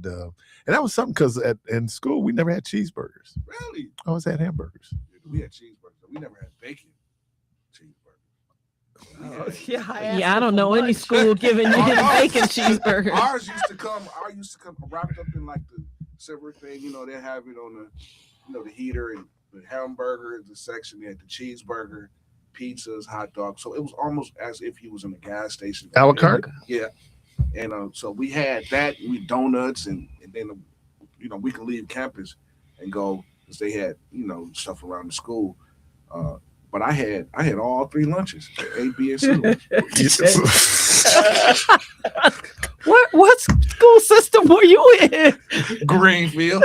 that was something because in school we never had cheeseburgers. Really? I always had hamburgers. We had cheeseburgers. We never had bacon cheeseburgers. I don't know any school giving you bacon cheeseburger. Ours used to come wrapped up in like the silver thing. They have it on the heater and the hamburger, the section. They had the cheeseburger, pizzas, hot dogs. So it was almost as if he was in a gas station. A la carte? Yeah. And so we had that, donuts, and then we could leave campus and go because they had stuff around the school. But I had all 3 lunches, A, B, and C. What school system were you in? Greenfield.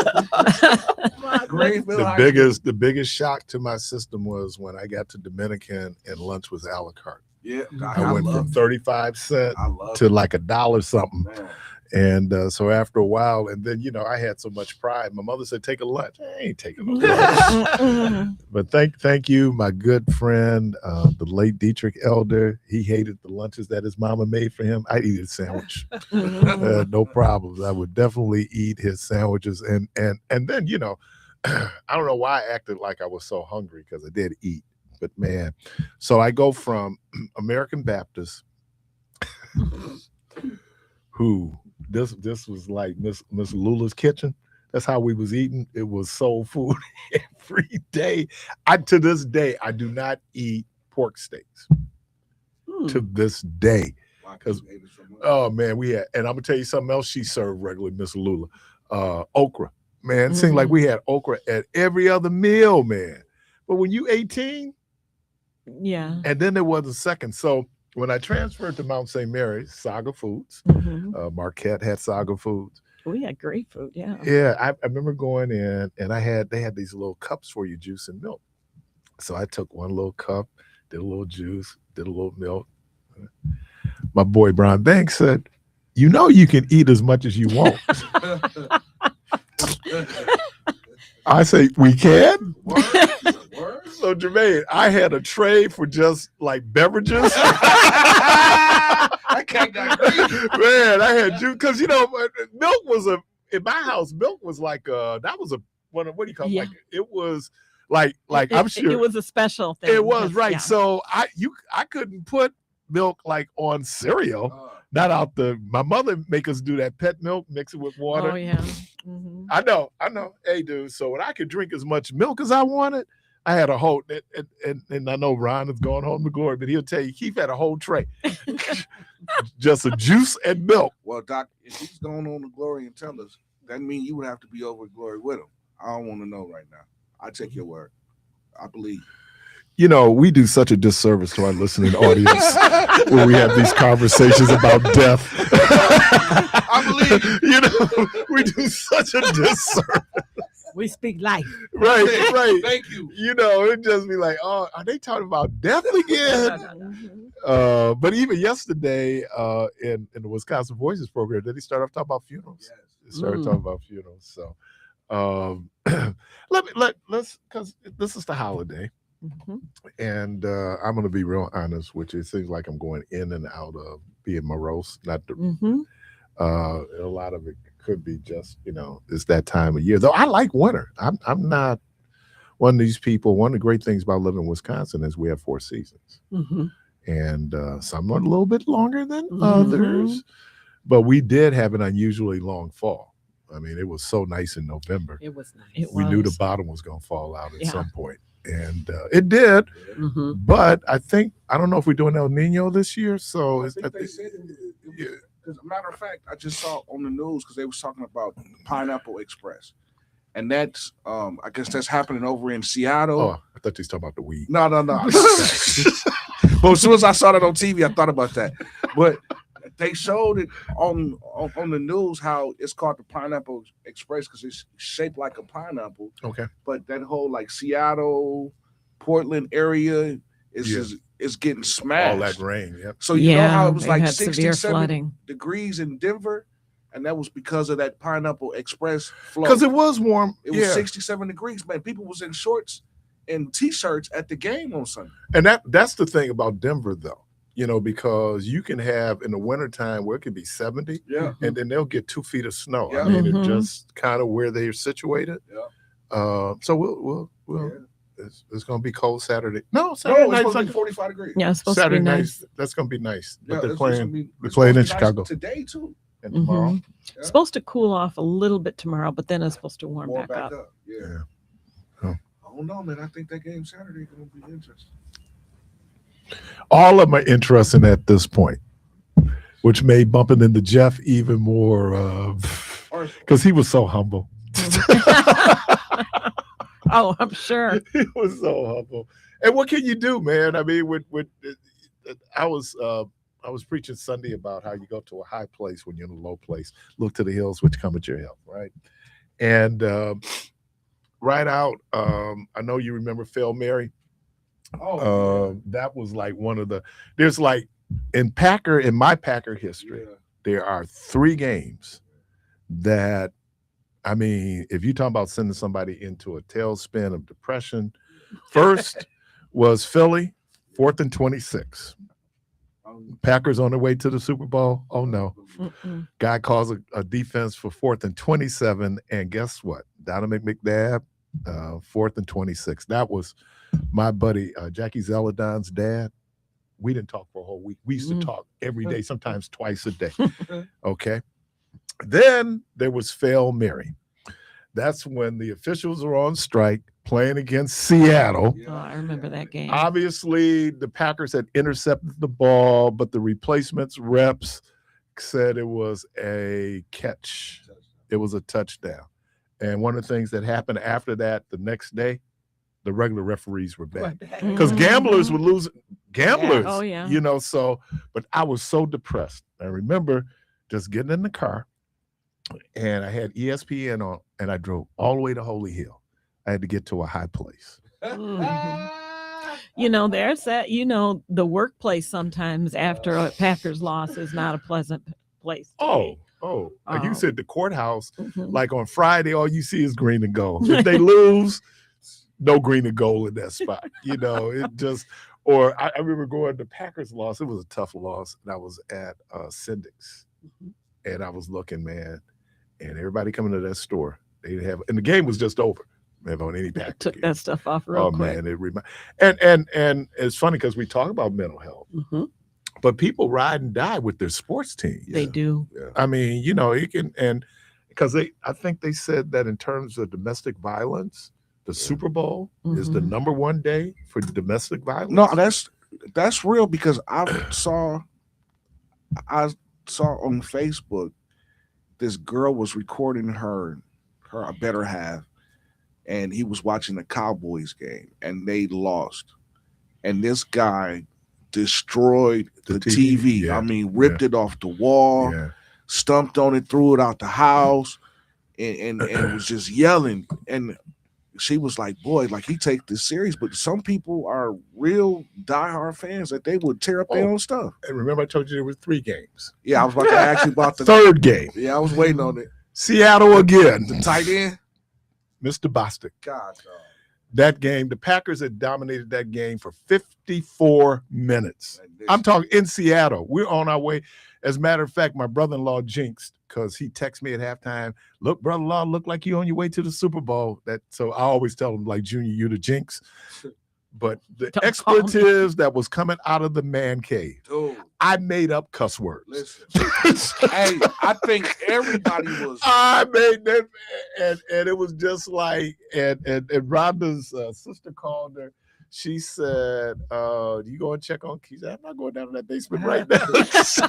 The biggest shock to my system was when I got to Dominican and lunch was a la carte. Yeah, I went from 35 cents to like $1 something. Man. And so after a while, and then I had so much pride. My mother said, "Take a lunch." I ain't taking a lunch. But thank you, my good friend, the late Dietrich Elder. He hated the lunches that his mama made for him. I eat his sandwich, no problems. I would definitely eat his sandwiches, and then I don't know why I acted like I was so hungry because I did eat. But man, so I go from American Baptist, who. This was like Miss Lula's kitchen. That's how we was eating. It was soul food every day. To this day, I do not eat pork steaks. To this day. Because oh man, we had, and I'm gonna tell you something else she served regularly, Miss Lula. Okra. Man, it seemed like we had okra at every other meal, man. But when you 18, yeah. And then there was a second. So when I transferred to Mount St. Mary's, Saga Foods, Marquette had Saga Foods. We had great food, yeah. Yeah, I remember going in and they had these little cups for you, juice and milk. So I took one little cup, did a little juice, did a little milk. My boy Brian Banks said, you can eat as much as you want. I say, we can? So Jermaine, I had a tray for just like beverages. I can't get man, I had juice because milk was in my house. Milk was like that was what do you call it? Yeah. Like it was like I'm sure it was a special thing. It was right. Yeah. So I couldn't put milk like on cereal. Not out my mother make us do that pet milk, mix it with water. Oh yeah. I know. Hey, dude. So when I could drink as much milk as I wanted, I had a whole, and I know Ron is going home to glory, but he'll tell you, Keith had a whole tray. Just a juice and milk. Well, Doc, if he's going on to glory and tell us, that means you would have to be over at glory with him. I don't want to know right now. I take your word. I believe. We do such a disservice to our listening audience when we have these conversations about death. I believe. We do such a disservice. We speak life. Right. Thank you. It'd just be like, oh, are they talking about death again? But even yesterday in the Wisconsin Voices program, did he start off talking about funerals? Yes. He started talking about funerals. So let's because this is the holiday. And I'm going to be real honest with you. It seems like I'm going in and out of being morose. A lot of it could be just, it's that time of year. Though I like winter. I'm not one of these people. One of the great things about living in Wisconsin is we have 4 seasons. Mm-hmm. And some are a little bit longer than others. But we did have an unusually long fall. I mean, it was so nice in November. It was nice. We knew the bottom was going to fall out at some point. And it did. Mm-hmm. But I don't know if we're doing El Nino this year. So I think they said as a matter of fact, I just saw on the news because they was talking about Pineapple Express. And that's, I guess that's happening over in Seattle. Oh, I thought you was talking about the weed. No. Well, as soon as I saw that on TV, I thought about that. But they showed it on the news how it's called the Pineapple Express because it's shaped like a pineapple. Okay. But that whole like Seattle, Portland area is getting smashed. All that rain. Yep. So you know how it was like had severe 67 flooding. degrees in Denver, and that was because of that Pineapple Express flow. Because it was warm. It was 67 degrees, man. People was in shorts and T-shirts at the game on Sunday. And that's the thing about Denver, though, because you can have in the wintertime where it can be 70, and then they'll get 2 feet of snow. Yeah. I mean, it just kind of where they're situated. Yeah. So we'll it's going to be cold Saturday. No, It's Saturday night's supposed to like be 45 degrees. Yeah, it's supposed Saturday to be night. nice. That's going to be nice. But Yeah, they're it's playing supposed in to be Chicago nice today too. and tomorrow. Yeah. It's supposed to cool off a little bit tomorrow, but then it's supposed to warm back up. Yeah. Oh. I don't know, man. I think that game Saturday is going to be interesting. All of them are interesting at this point, which made bumping into Jeff even more because he was so humble. Oh, I'm sure. He was so humble. And what can you do, man? I mean, I was preaching Sunday about how you go to a high place when you're in a low place. Look to the hills, which come at your help, right? And right out, I know you remember Phil Mary. That was like one of there's like in my Packer history, there are 3 games that, I mean, if you're talking about sending somebody into a tailspin of depression, first was Philly, 4th and 26. Packers on their way to the Super Bowl. Oh no. Guy calls a defense for 4th and 27. And guess what? Donovan McNabb, 4th and 26. That was my buddy Jackie Zeladon's dad. We didn't talk for a whole week. We used to talk every day, sometimes twice a day. Okay. Then there was Phil Mary. That's when the officials were on strike playing against Seattle. Oh, I remember that game. Obviously, the Packers had intercepted the ball, but the replacements reps said it was a catch. It was a touchdown. And one of the things that happened after that, the next day, the regular referees were back because gamblers would lose. Gamblers, Oh, yeah. So, but I was so depressed. I remember just getting in the car and I had ESPN on and I drove all the way to Holy Hill. I had to get to a high place. There's that, the workplace sometimes after a Packers loss is not a pleasant place. To be. Like you said, the courthouse, like on Friday, all you see is green and gold. If they lose, no green and gold in that spot. It just, or I remember going to Packers loss. It was a tough loss. And I was at Syndic's and I was looking, man, and everybody coming to that store, they didn't have, and the game was just over. On any Packer Took game. that stuff off real quick. Man, and it's funny because we talk about mental health, but people ride and die with their sports teams. They do. Yeah. I mean, it can, and because I think they said that in terms of domestic violence, the Super Bowl is the number 1 day for domestic violence. No, that's real because I saw on Facebook this girl was recording her better half. And he was watching the Cowboys game, and they lost. And this guy destroyed the TV. Yeah. I mean, ripped it off the wall, stumped on it, threw it out the house, and was just yelling. And she was like, boy, like he take this serious. But some people are real diehard fans that they would tear up their own stuff. And remember I told you there were 3 games. Yeah, I was about to ask you about the 3rd game. Yeah, I was waiting on it. Seattle again. The tight end. Mr. Bostic. God, that game, the Packers had dominated that game for 54 minutes. I'm talking in Seattle. We're on our way. As a matter of fact, my brother-in-law jinxed because he texted me at halftime, look, brother-in-law, look like you on your way to the Super Bowl. So I always tell him, like, Junior, you the jinx. But the expletives that was coming out of the man cave, Dude, I made up cuss words. listen, hey, I think everybody was. I made that, and it was just like, and Rhonda's sister called her. She said, you go and check on Keith? I'm not going down to that basement right now.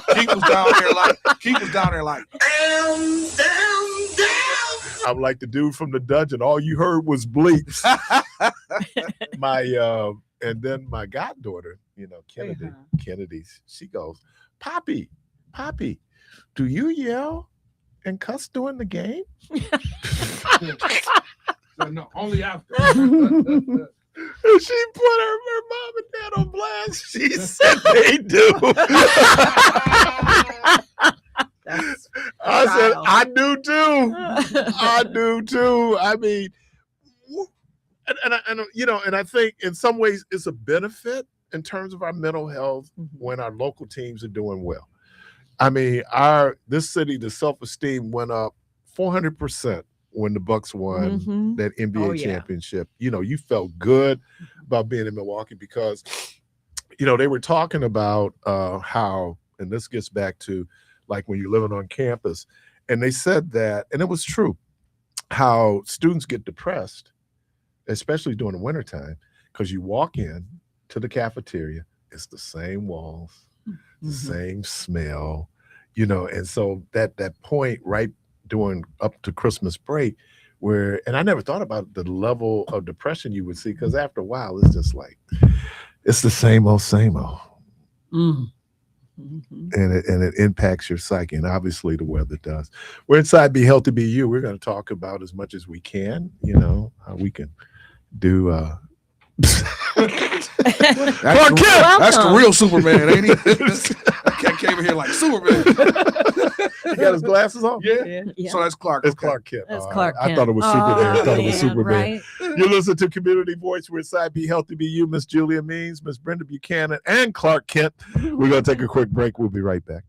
Keith was down there like, down. I'm like the dude from the dungeon. All you heard was bleeps. And then my goddaughter, Kennedy, she goes, Poppy, do you yell and cuss during the game? No, only after. And she put her mom and dad on blast. She said they do. I said, I do too. I mean, and I think in some ways it's a benefit in terms of our mental health when our local teams are doing well. I mean, this city, the self-esteem went up 400% when the Bucks won that NBA championship. You felt good about being in Milwaukee because, they were talking about how, and this gets back to like when you're living on campus, and they said that, and it was true, how students get depressed, especially during the wintertime, because you walk in to the cafeteria, it's the same walls, the same smell, and so that point right during up to Christmas break and I never thought about the level of depression you would see, because after a while it's just like it's the same old and it impacts your psyche, and obviously the weather does. We're inside Be Healthy Be You. We're going to talk about as much as we can, how we can do That's the real Superman, ain't he? Cat came in here like Superman. He got his glasses on? Yeah. So that's Clark. It's Clark Kent. That's Clark Kent. I thought it was Superman. I thought it was Superman. Right? You listen to Community Voice. We're inside Be Healthy Be You. Miss Julia Means, Miss Brenda Buchanan, and Clark Kent. We're going to take a quick break. We'll be right back.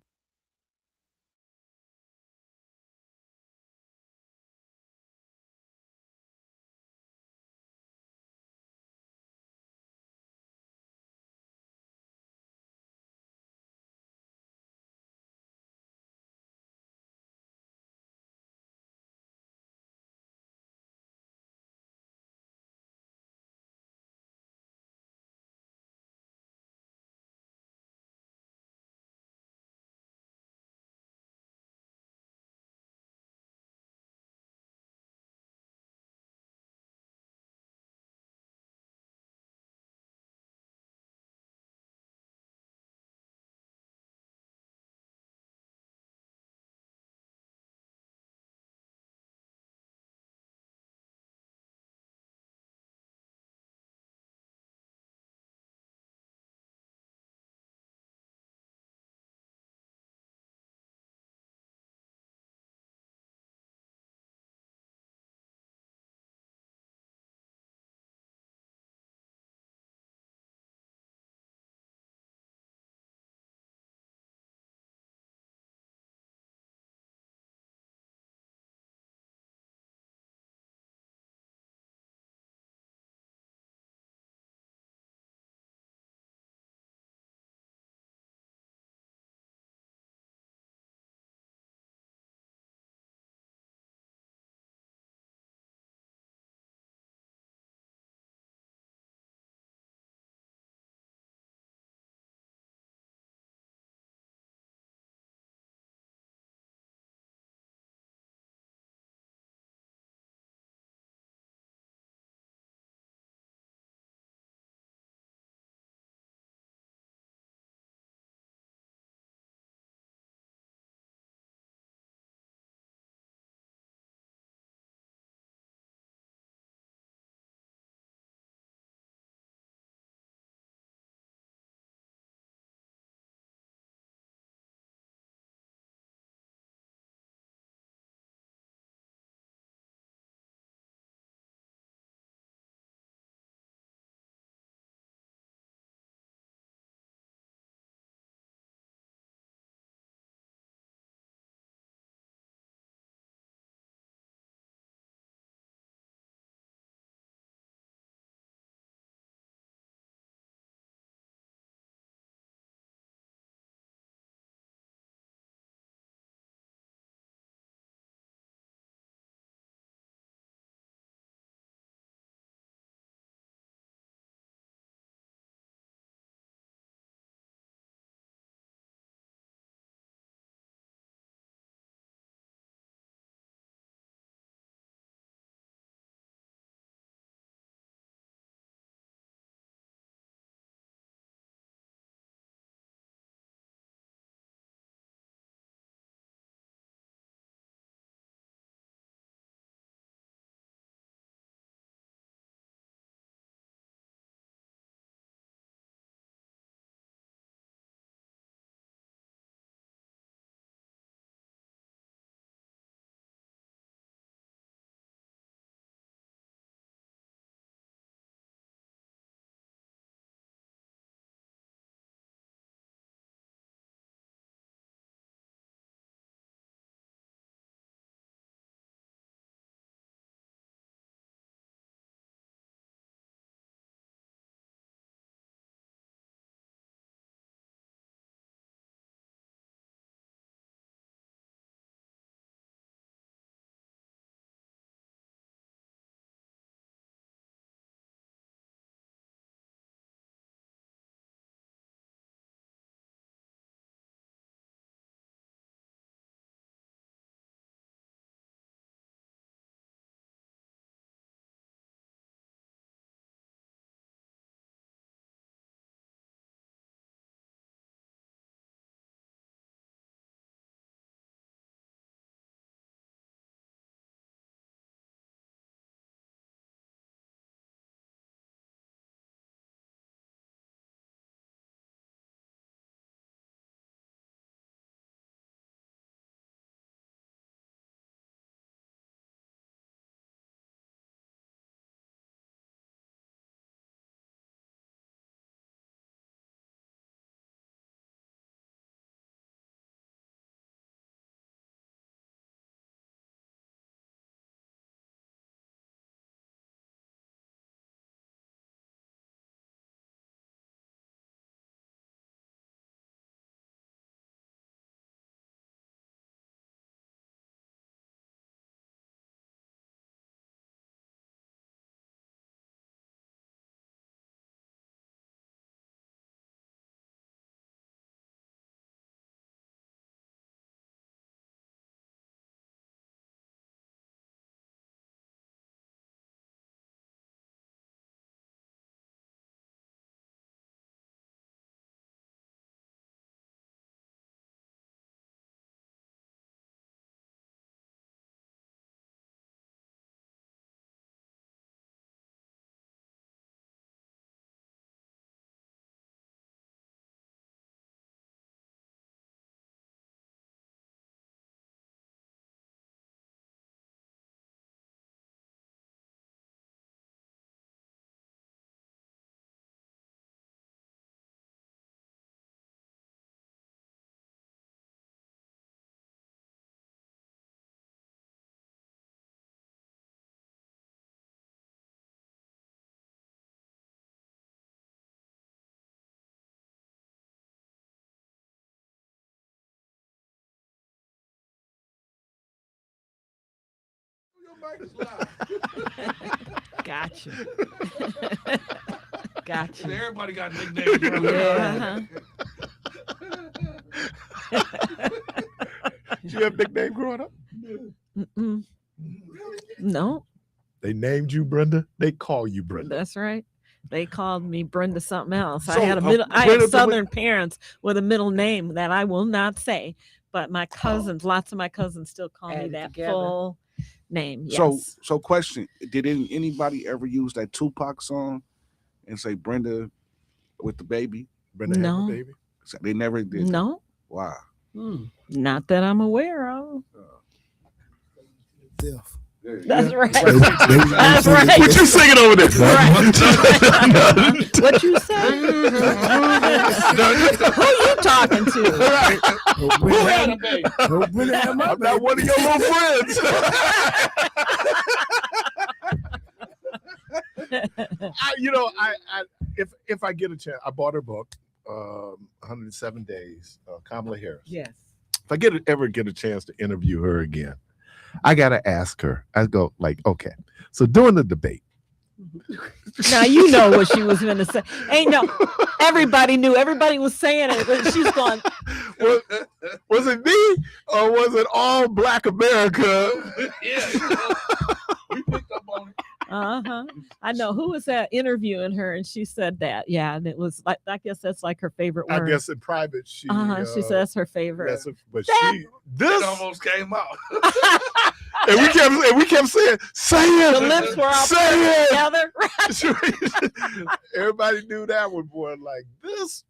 Gotcha. Gotcha. Everybody got nicknames. Yeah. Did you have a nickname growing up? Mm-mm. No. They named you Brenda. They call you Brenda. That's right. They called me Brenda something else. So, I had Southern parents with a middle name that I will not say, but my cousins, lots of my cousins still call me Added that together. full name. Yes. So question: did anybody ever use that Tupac song and say Brenda with the baby? Brenda had No. a baby. They never did. No, Wow. not that I'm aware of. Self. That's right. That's right. What you singing over there? What you say? Who you talking to? Who had a baby? I'm not one of your little friends. If I get a chance, I bought her book, 107 Days, Kamala Harris. Yes. If I ever get a chance to interview her again, I gotta ask her. I go like, okay, so during the debate. Now you know what she was going to say. Ain't no. Everybody knew. Everybody was saying it, but she's going. Was it me or was it all Black America? Yeah. We picked up on it. I know who was that interviewing her, and she said that. Yeah, and it was like, I guess that's like her favorite word. I guess in private she. She said that's her favorite. But This almost came out. And we kept saying, say it. The lips were all say together. Everybody knew that one, boy. Like this.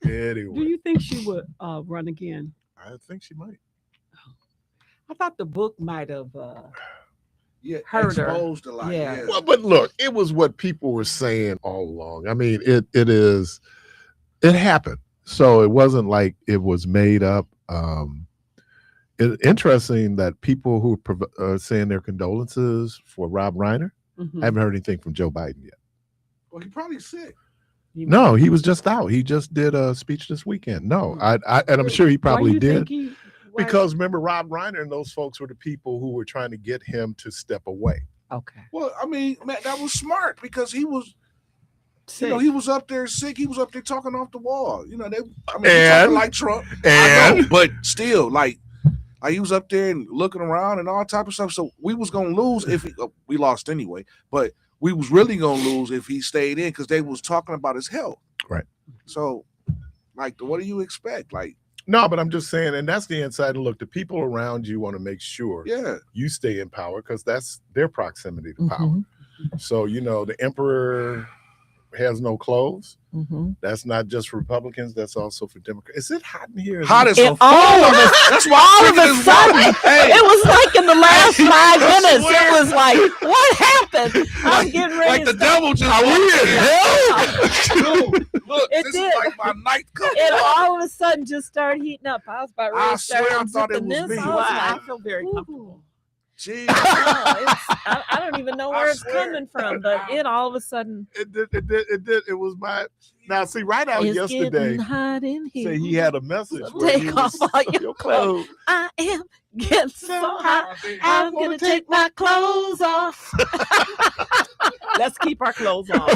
Anyway, Do you think she would run again? I think she might. I thought the book might have. Hurt her. Exposed a lot. Yeah. Well, but look, it was what people were saying all along. I mean, it happened. So it wasn't like it was made up. It's interesting that people who are saying their condolences for Rob Reiner, I haven't heard anything from Joe Biden yet. Well, he probably sick. No, he was just out. He just did a speech this weekend. No, and I'm sure he probably did. Because remember, Rob Reiner and those folks were the people who were trying to get him to step away. Okay. Well, I mean, man, that was smart because he was, Sick. he was up there sick. He was up there talking off the wall. He talking like Trump. And I know, but still, like he was up there and looking around and all type of stuff. So we was gonna lose if we lost anyway. But we was really gonna lose if he stayed in because they was talking about his health. Right. So, like, what do you expect? Like. No, but I'm just saying, and that's the insider look. The people around you want to make sure you stay in power because that's their proximity to power. So, the emperor has no clothes. That's not just for Republicans. That's also for Democrats. Is it hot in here? Hot as That's why all of a sudden, it was like in the last 5 minutes, it was like, what happened? I'm getting ready Like to the devil just. Are we in hell? Look, It this did. is like my night cup. It all of a sudden just started heating up. I was about ready I to start swear I thought it unzipping was this. me. I was Wow, I like, feel very comfortable. Jeez. I don't even know where I it's swear. coming from, but it all of a sudden It did. It was my. Now, see, right out it's yesterday, getting hot in here. say he had a message. So where he take was- off all your clothes. I am getting so hot. I'm gonna take my clothes off. Let's keep our clothes on.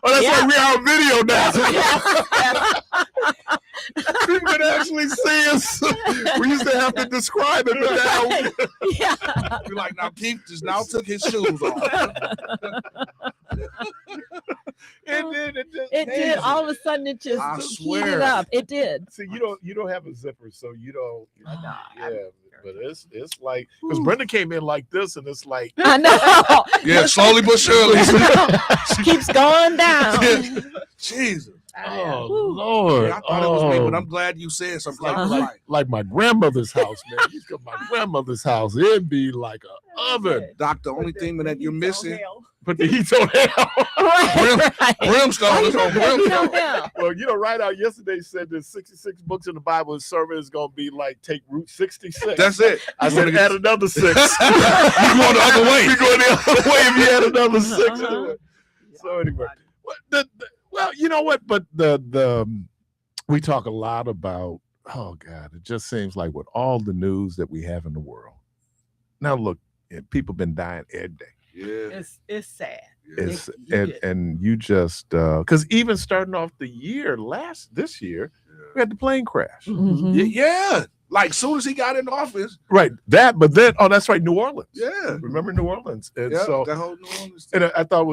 Oh, that's Yeah. why we are on video now. You can actually see us. We used to have to describe it, but now Yeah. You're like, now Keith just now took his shoes off. It did. All of a sudden, it just I heated swear. up. It did. See, you don't have a zipper, so you don't. But it's like because Brenda came in like this, and it's like I know. Yeah, slowly but surely. Keeps going down. Jesus. oh Lord, Yeah, I thought it was me, but I'm glad you said something. I was like, like my grandmother's house, man. You come to my grandmother's house, it'd be like an oven. Doc, the only thing that you're missing, Put the heat on hell. Right. brimstone is on brimstone. Yeah. Well, right out yesterday said there's 66 books in the Bible, and sermon is gonna be like take Route 66. That's it. I said add another 6. You're going the other way. You're going the other way if you add another 6. Uh-huh. So anyway, well, you know what? But the we talk a lot about. Oh God, it just seems like with all the news that we have in the world, Now look, people been dying every day. Yeah. It's sad. It's You and you just because even starting off the year this year, we had the plane crash. Mhm. Yeah. Like soon as he got in office. Right. That, but then that's right, New Orleans. Yeah. Remember New Orleans? And Yeah, so that whole New Orleans and I thought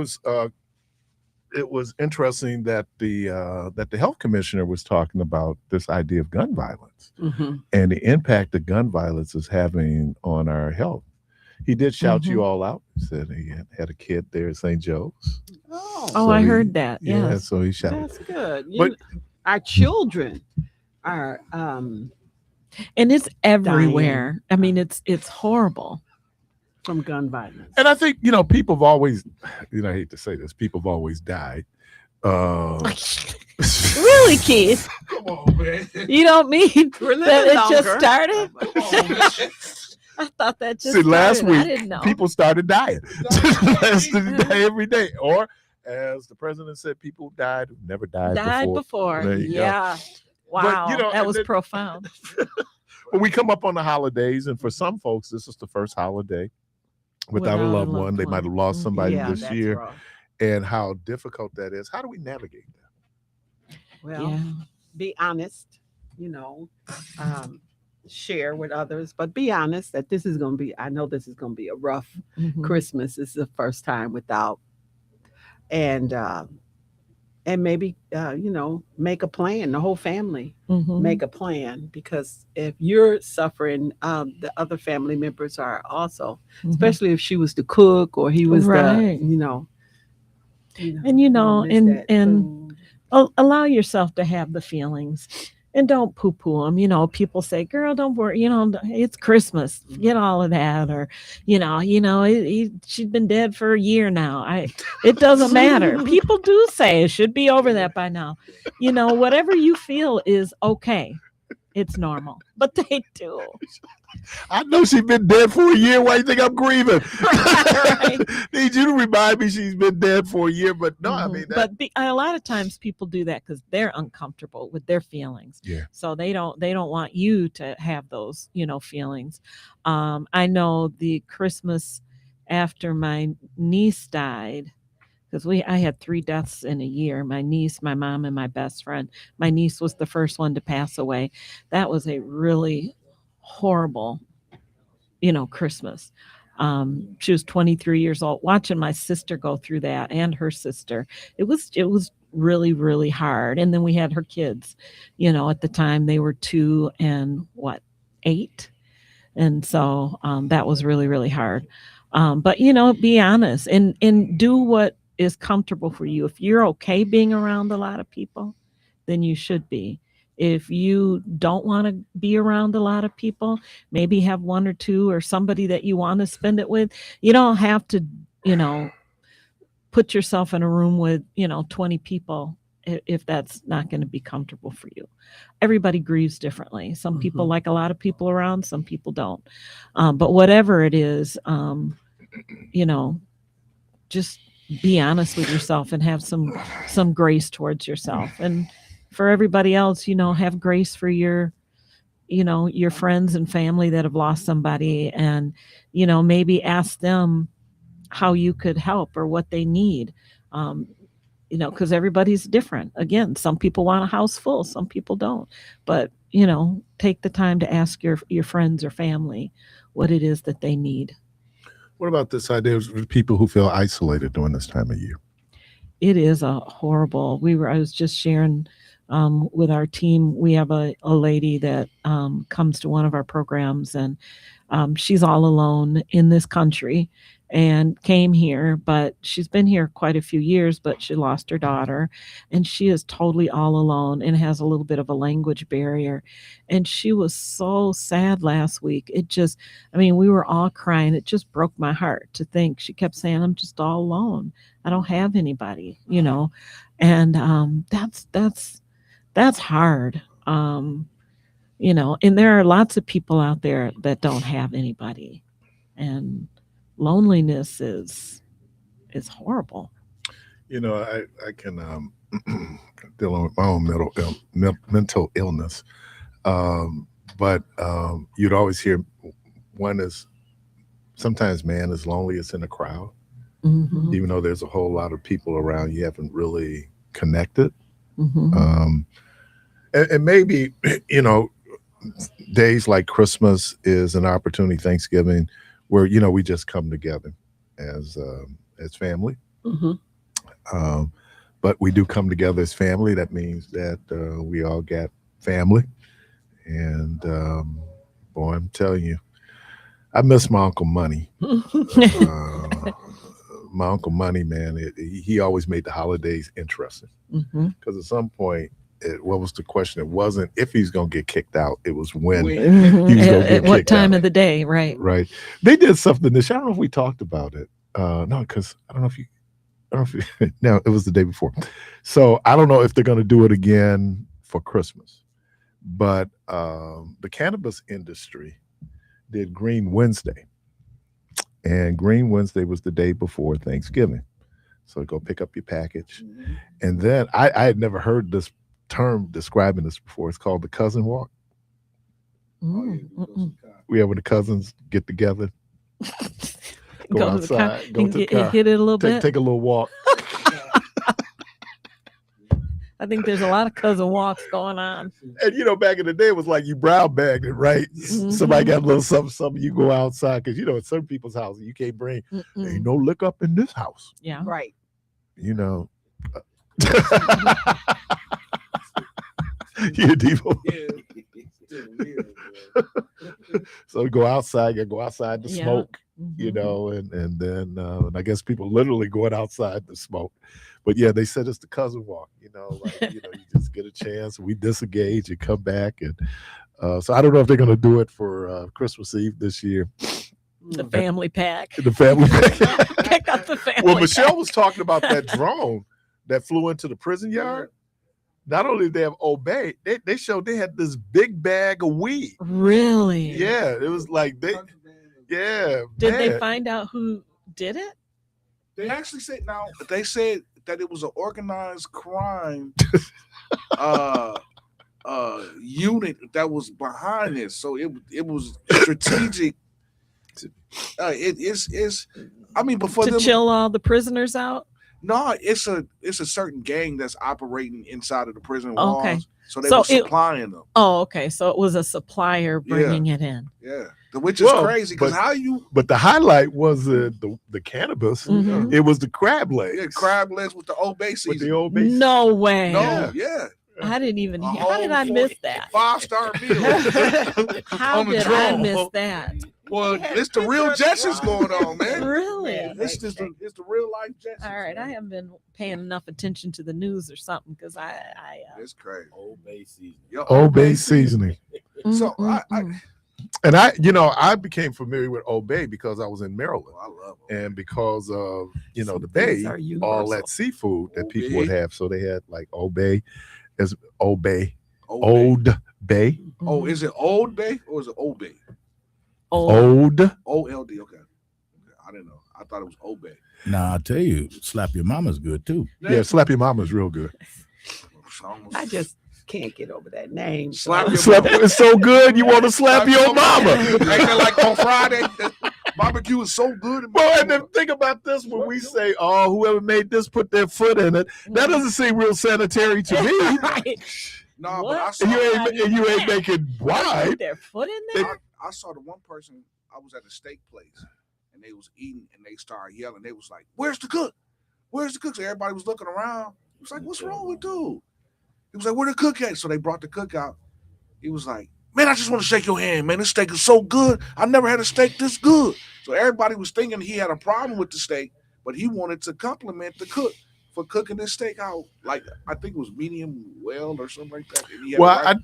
it was interesting that the health commissioner was talking about this idea of gun violence and the impact that gun violence is having on our health. He did shout you all out. He said he had a kid there at St. Joe's. Oh, So I heard that. Yeah, Yes. so he shouted. that's good. But Our children are And it's everywhere. I mean, it's horrible. from gun violence. And I think, people have always, I hate to say this, people have always died. Really, Keith? Come on, man. You don't mean We're that living it just longer. started? Come on, man. I thought that just See, last started. I week, didn't know. people started dying. Every day. Or, as the president said, people died who never died before. There you go. Yeah. Wow. But, that was profound. When we come up on the holidays, and for some folks, this is the first holiday without a loved one. They might have lost somebody this that's year. rough. And how difficult that is. How do we navigate that? Well, be honest, share with others, but be honest that this is going to be, I know this is going to be a rough Christmas. This is the first time without, and maybe, make a plan, the whole family, make a plan, because if you're suffering, the other family members are also, especially if she was the cook or he was Right. And allow yourself to have the feelings and don't poo-poo them. People say, girl, don't worry, it's Christmas, forget all of that. Or, she's been dead for a year now. It doesn't matter. People do say it should be over that by now. Whatever you feel is okay. It's normal, but they do. I know she's been dead for a year. Why do you think I'm grieving? Need you to remind me she's been dead for a year, but no, I mean that. But a lot of times people do that because they're uncomfortable with their feelings. Yeah. So they don't want you to have those, feelings. I know the Christmas after my niece died, because I had 3 deaths in a year: my niece, my mom, and my best friend. My niece was the first one to pass away. That was a really horrible, Christmas. She was 23 years old. Watching my sister go through that, and her sister, it was really, really hard. And then we had her kids, at the time they were 2 and 8. And so that was really, really hard. But be honest and do what is comfortable for you. If you're okay being around a lot of people, then you should be. If you don't want to be around a lot of people, maybe have 1 or 2 or somebody that you want to spend it with. You don't have to, put yourself in a room with, 20 people if that's not going to be comfortable for you. Everybody grieves differently. Some people like a lot of people around, some people don't. But whatever it is, just be honest with yourself and have some grace towards yourself. And for everybody else, have grace for your friends and family that have lost somebody, and, maybe ask them how you could help or what they need. Because everybody's different. Again, some people want a house full, some people don't. But, take the time to ask your friends or family what it is that they need. What about this idea of people who feel isolated during this time of year? It is a horrible. I was just sharing with our team. We have a lady that comes to one of our programs, and she's all alone in this country and came here, but she's been here quite a few years, but she lost her daughter, and she is totally all alone and has a little bit of a language barrier. And she was so sad last week. We were all crying. It just broke my heart to think. She kept saying, I'm just all alone. I don't have anybody, and that's hard. And there are lots of people out there that don't have anybody, and loneliness is horrible. I can deal with my own mental illness, but you'd always hear one is sometimes man is loneliest in a crowd. Mm-hmm. Even though there's a whole lot of people around, you haven't really connected. Mm-hmm. And maybe, you know, days like Christmas is an opportunity, Thanksgiving, where, you know, we just come together as family. Mm-hmm. But we do come together as family. That means that we all got family. And boy, I'm telling you, I miss my Uncle Money. My Uncle Money, man, he always made the holidays interesting. Because at some point, what was the question? It wasn't if he's going to get kicked out. It was when he was going to get at what kicked time out. of the day, right? Right. They did something this year. I don't know if we talked about it. No, because I don't know if no, it was the day before. So I don't know if they're going to do it again for Christmas. But the cannabis industry did Green Wednesday. And Green Wednesday was the day before Thanksgiving. So go pick up your package. And then I had never heard this term describing this before. It's called the cousin walk. We have when the cousins get together, go outside, go to the car, hit it a little bit. Take a little walk. I think there's a lot of cousin walks going on. And you know, back in the day, it was like you brown bagged it, right? Somebody got a little something, you go outside because you know, at some people's houses you can't bring. Ain't no liquor up in this house. Yeah, right. You know. Yeah, Devo. So go outside, you go outside to smoke, you know, and then I guess people literally going outside to smoke. But yeah, they said it's the cousin walk, you know, like, you know, you just get a chance, we disengage and come back. And so I don't know if they're going to do it for Christmas Eve this year. The family pack. The family pack. Pick up the family Well, Michelle pack. was talking about that drone that flew into the prison yard. Not only did they have Obey, they showed they had this big bag of weed. Really? Yeah, it was like Did they find out who did it? They actually said they said that it was an organized crime unit that was behind this. So it was strategic. It's I mean, before to chill all the prisoners out. No, it's a certain gang that's operating inside of the prison walls. Okay. So they were supplying them. Oh, okay. So it was a supplier bringing it in. Yeah. Which is crazy because But the highlight was the cannabis. Mhm. It was the crab legs. Yeah, crab legs with the Obey season. With the Obey. No way. No, yeah. I didn't even hear. How did I miss that? 5-star meal. How did I miss that? Well, it's the real Jetsons going on, man. Really? It's the real life Jetsons. All right, I haven't been paying enough attention to the news or something because it's crazy. Obey seasoning. Obey seasoning. So I became familiar with Obey because I was in Maryland. I love and because of the Bay, all that seafood that people would have. So they had like Obey as Obey. Old Bay. Oh, is it Old Bay or is it Obey? Old. O-L-D. Okay. I didn't know. I thought it was Obey. Nah, I'll tell you, Slap Your Mama's good too. Yeah, Slap Your Mama's real good. I just can't get over that name. It's so good. You want to slap your mama. Ain't that like on Friday? Barbecue is so good. Well, and then think about this when we say, "Oh, whoever made this put their foot in it." That doesn't seem real sanitary to me. Right. No, but I saw you ain't making wide. Their foot in there. I saw the one person. I was at a steak place, and they was eating, and they started yelling. They was like, "Where's the cook? Where's the cook?" So everybody was looking around. He was like, "What's wrong with dude?" He was like, "Where the cook at?" So they brought the cook out. He was like, "Man, I just want to shake your hand, man. This steak is so good. I never had a steak this good." So everybody was thinking he had a problem with the steak, but he wanted to compliment the cook for cooking this steak out. Like, I think it was medium well or something like that. And he had Well,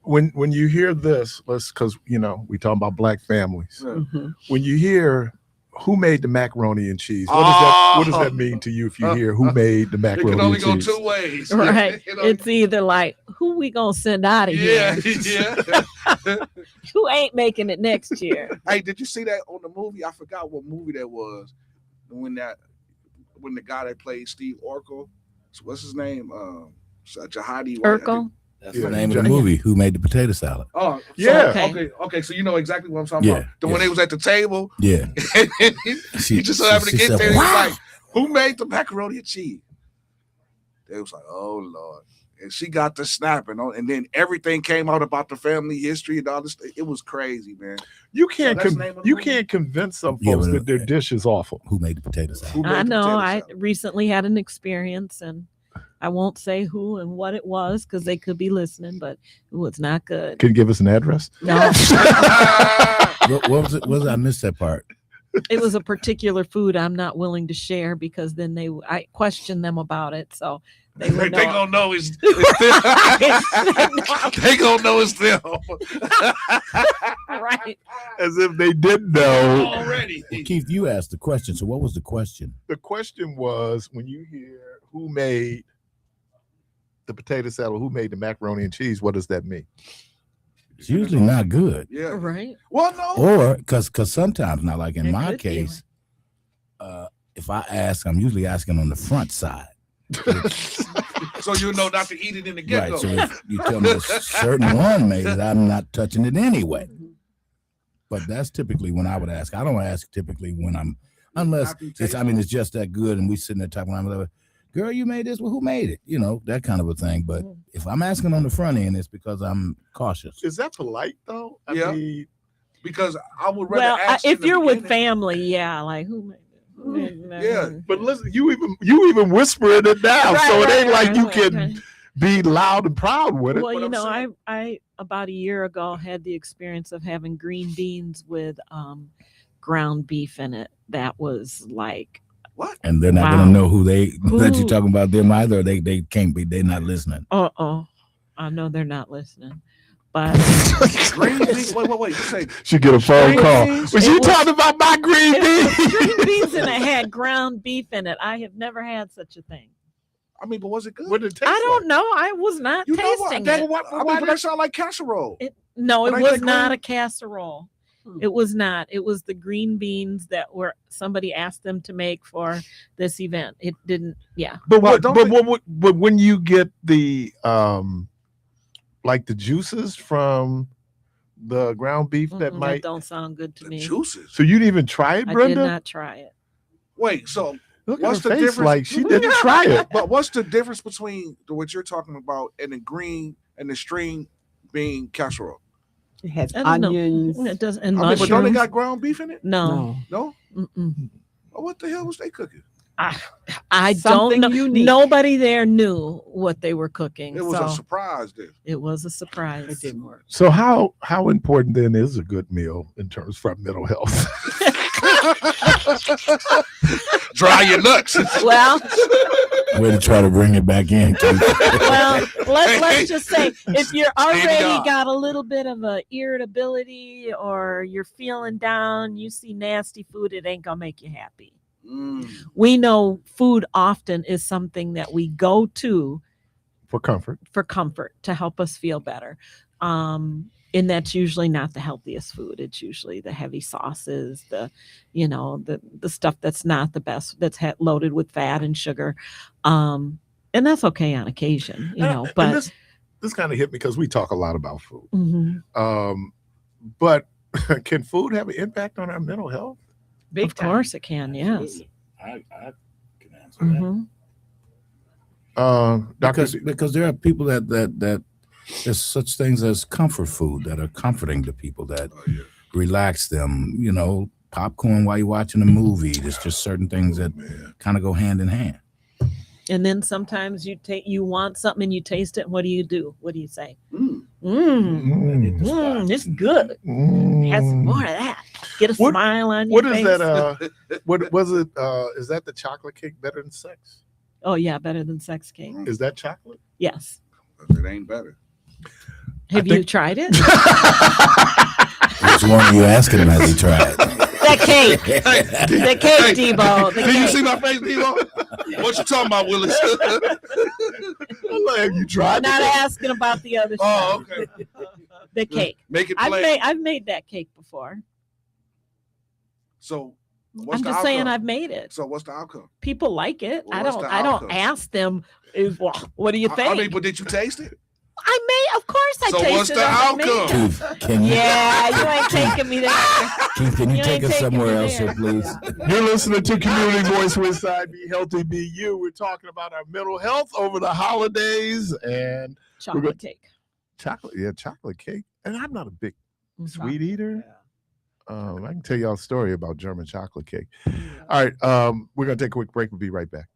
when you hear this, because we talking about black families. Mm-hmm. When you hear who made the macaroni and cheese, what does that mean to you if you hear who made the macaroni and cheese? It can only go two ways. Right. It's either like, who we gonna send out of here? Yeah. Who ain't making it next year? Hey, did you see that on the movie? I forgot what movie that was. When the guy that played Steve Urkel, what's his name? Jihadi Urkel. That's the name of the movie. Who Made the Potato Salad? Oh, Yeah. Okay. So you know exactly what I'm talking about. When they was at the table. Yeah. He just so happened to get there. He was like, "Who made the macaroni and cheese?" They was like, "Oh Lord." And she got to snapping on, and then everything came out about the family history and all this. It was crazy, man. You can't can't convince some folks that their dish is awful. Who made the potato salad? I know. I recently had an experience, and I won't say who and what it was because they could be listening, but it was not good. Can you give us an address? No. What was it? I missed that part. It was a particular food I'm not willing to share because then I questioned them about it. So they gonna know it's them. They gonna know it's them. Right. As if they didn't know already. Well, Keith, you asked the question. So what was the question? The question was, when you hear who made the potato salad, who made the macaroni and cheese, what does that mean? It's usually not good. Yeah. Right. Well, no. Or because sometimes, not like in my case, if I ask, I'm usually asking on the front side. So you know not to eat it in the get-go. Right. So if you tell me a certain one made it, I'm not touching it anyway. But that's typically when I would ask. I don't ask typically when unless it's just that good and we sitting there talking. I'm like, girl, you made this? Well, who made it? You know, that kind of a thing. But if I'm asking on the front end, it's because I'm cautious. Is that polite though? I mean, because I would rather ask if you're with family, like who made it? Yeah, but listen, you even whispering it down, so it ain't like you can be loud and proud with it. Well, you know, I about a year ago had the experience of having green beans with ground beef in it. That was like what? And they're not gonna know who that you're talking about them either. They can't be. They're not listening. I know they're not listening. But green beans. Wait. You say she get a phone call. Was you talking about my green beans? Green beans and it had ground beef in it. I have never had such a thing. I mean, but was it good? What did it taste I don't know. I was not tasting it. Why did that sound like casserole? It was not a casserole. It was not. It was the green beans that somebody asked them to make for this event. It didn't. Yeah. But when you get the like the juices from the ground beef that don't sound good to me. Juices. So you didn't even try it, Brenda? I did not try it. Wait, so look what's at her the face difference? like she didn't try it. But what's the difference between what you're talking about and the green and the string bean casserole? It has onions. It does, and mushrooms. But don't they got ground beef in it? No. Mm-mm. Oh, what the hell was they cooking? I don't know. Unique. Nobody there knew what they were cooking. It was a surprise then. It was a surprise. It didn't work. So how important then is a good meal in terms of mental health? Dry your nuts. Well, way to try to bring it back in. Well, let's just say if you're already got a little bit of a irritability or you're feeling down, you see nasty food, it ain't gonna make you happy. We know food often is something that we go to for comfort to help us feel better. And that's usually not the healthiest food. It's usually the heavy sauces, the stuff that's not the best, that's loaded with fat and sugar. And that's okay on occasion, but this kind of hit me because we talk a lot about food. Mm-hmm. But can food have an impact on our mental health? Of course it can, yes. I can answer that. Because there are people that there's such things as comfort food that are comforting to people that relax them. Popcorn while you're watching a movie. There's just certain things that kind of go hand in hand. And then sometimes you want something and you taste it. And what do you do? What do you say? It's good. Has some more of that. Get a smile on your face. What is that? What was it? Is that the chocolate cake better than sex? Oh yeah, better than sex cake. Is that chocolate? Yes. It ain't better. Have you tried it? Which one are you asking him? Has he tried? That cake. The cake, Debo. Did you see my face, Debo? What you talking about, Willis? Have you tried? I'm not asking about the other stuff. Oh, okay. The cake. Make it plain. I've made that cake before. So I'm just saying I've made it. So what's the outcome? People like it. Well, I don't ask them. What do you think? But did you taste it? I may, of course, I So tasted what's the it. outcome? Keith, can you, Yeah, you ain't taking me there. Keith, can you You take ain't us taking somewhere me else there. here, please? You're listening to Community Voice with Side Be Healthy Be You. We're talking about our mental health over the holidays and Chocolate cake. chocolate cake. And I'm not a big sweet eater. I can tell y'all a story about German chocolate cake. All right, we're gonna take a quick break. We'll be right back.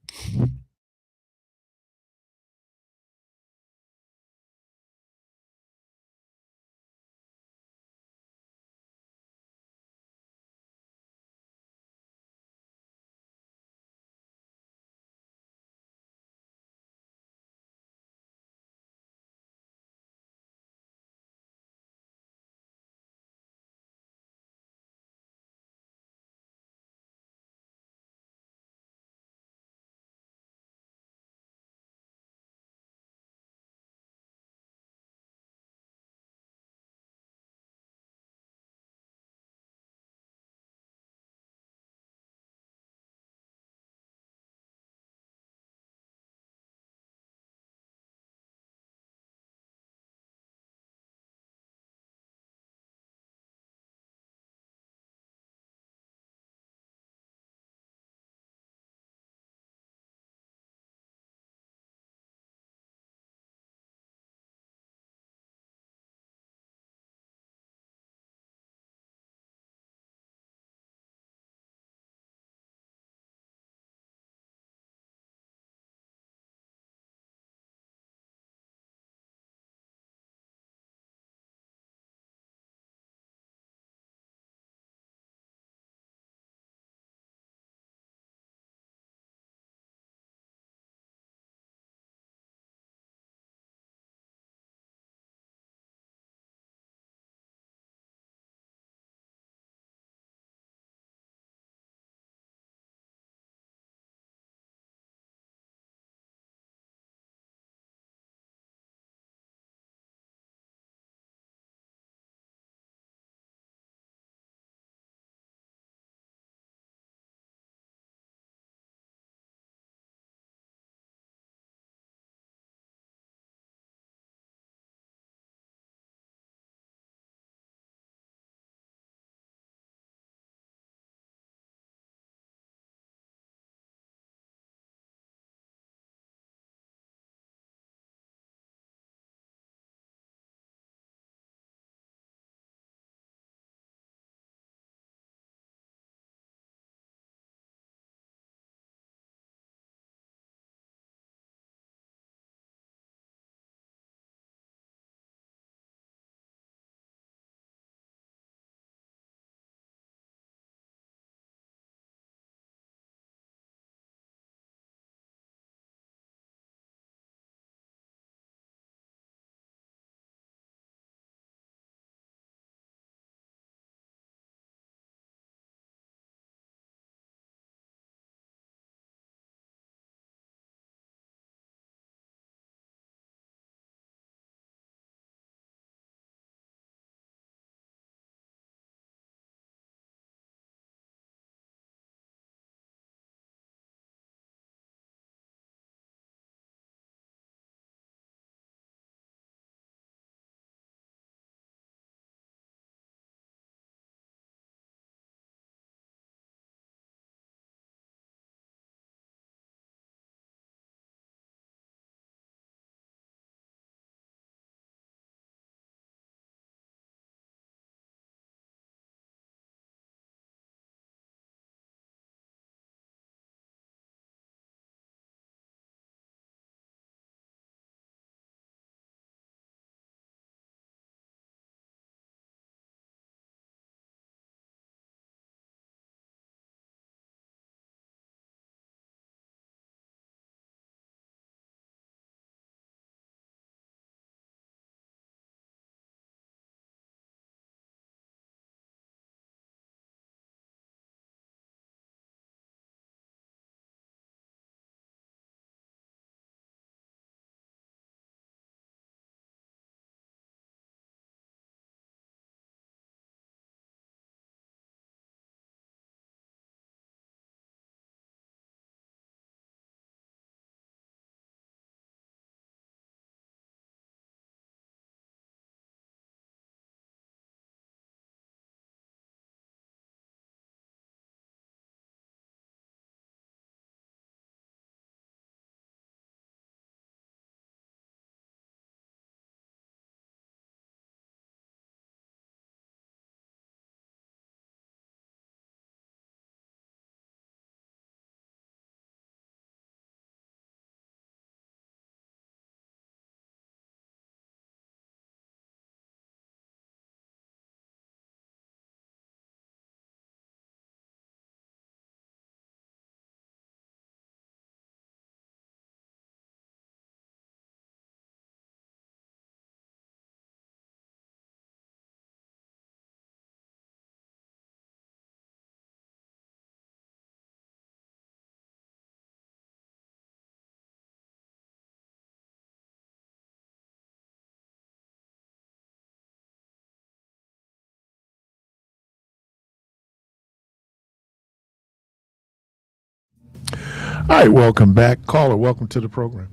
right, welcome back. Caller, welcome to the program.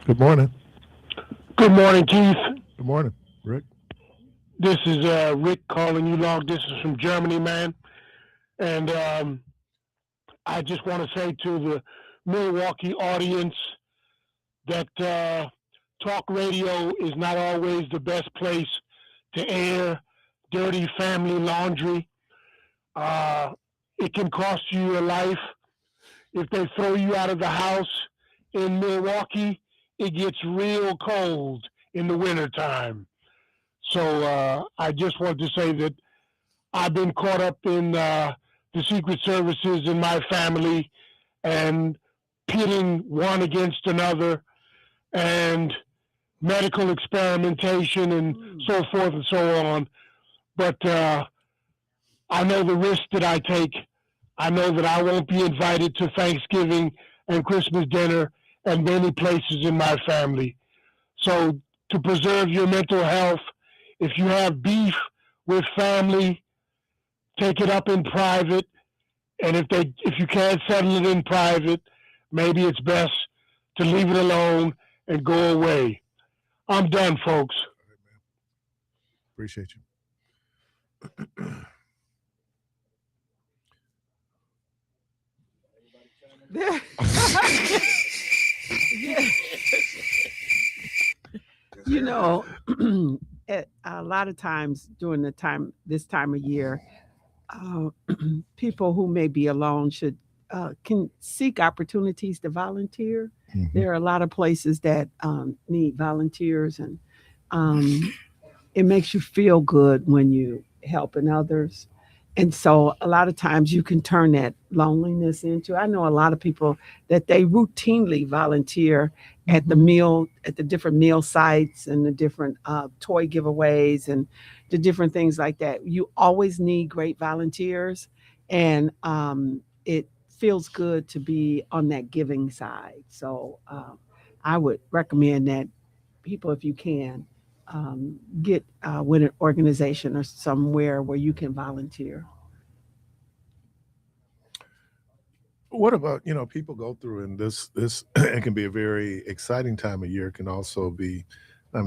Good morning. Good morning, Keith. Good morning, Rick. This is Rick calling you long distance from Germany, man. And I just want to say to the Milwaukee audience that talk radio is not always the best place to air dirty family laundry. It can cost you your life. If they throw you out of the house in Milwaukee, it gets real cold in the wintertime. So I just want to say that I've been caught up in the Secret Services in my family and pitting one against another and medical experimentation and so forth and so on. But I know the risk that I take. I know that I won't be invited to Thanksgiving and Christmas dinner and many places in my family. So to preserve your mental health, if you have beef with family, take it up in private. And if you can't settle it in private, maybe it's best to leave it alone and go away. I'm done, folks. Appreciate you. You know, a lot of times during this time of year, people who may be alone can seek opportunities to volunteer. Mm-hmm. There are a lot of places that need volunteers, and it makes you feel good when you helping others. And so a lot of times you can turn that loneliness into, I know a lot of people that they routinely volunteer at the different meal sites and the different toy giveaways and the different things like that. You always need great volunteers, and it feels good to be on that giving side. So I would recommend that people, if you can, get with an organization or somewhere where you can volunteer. What about, people go through, and this it can be a very exciting time of year. It can also be, I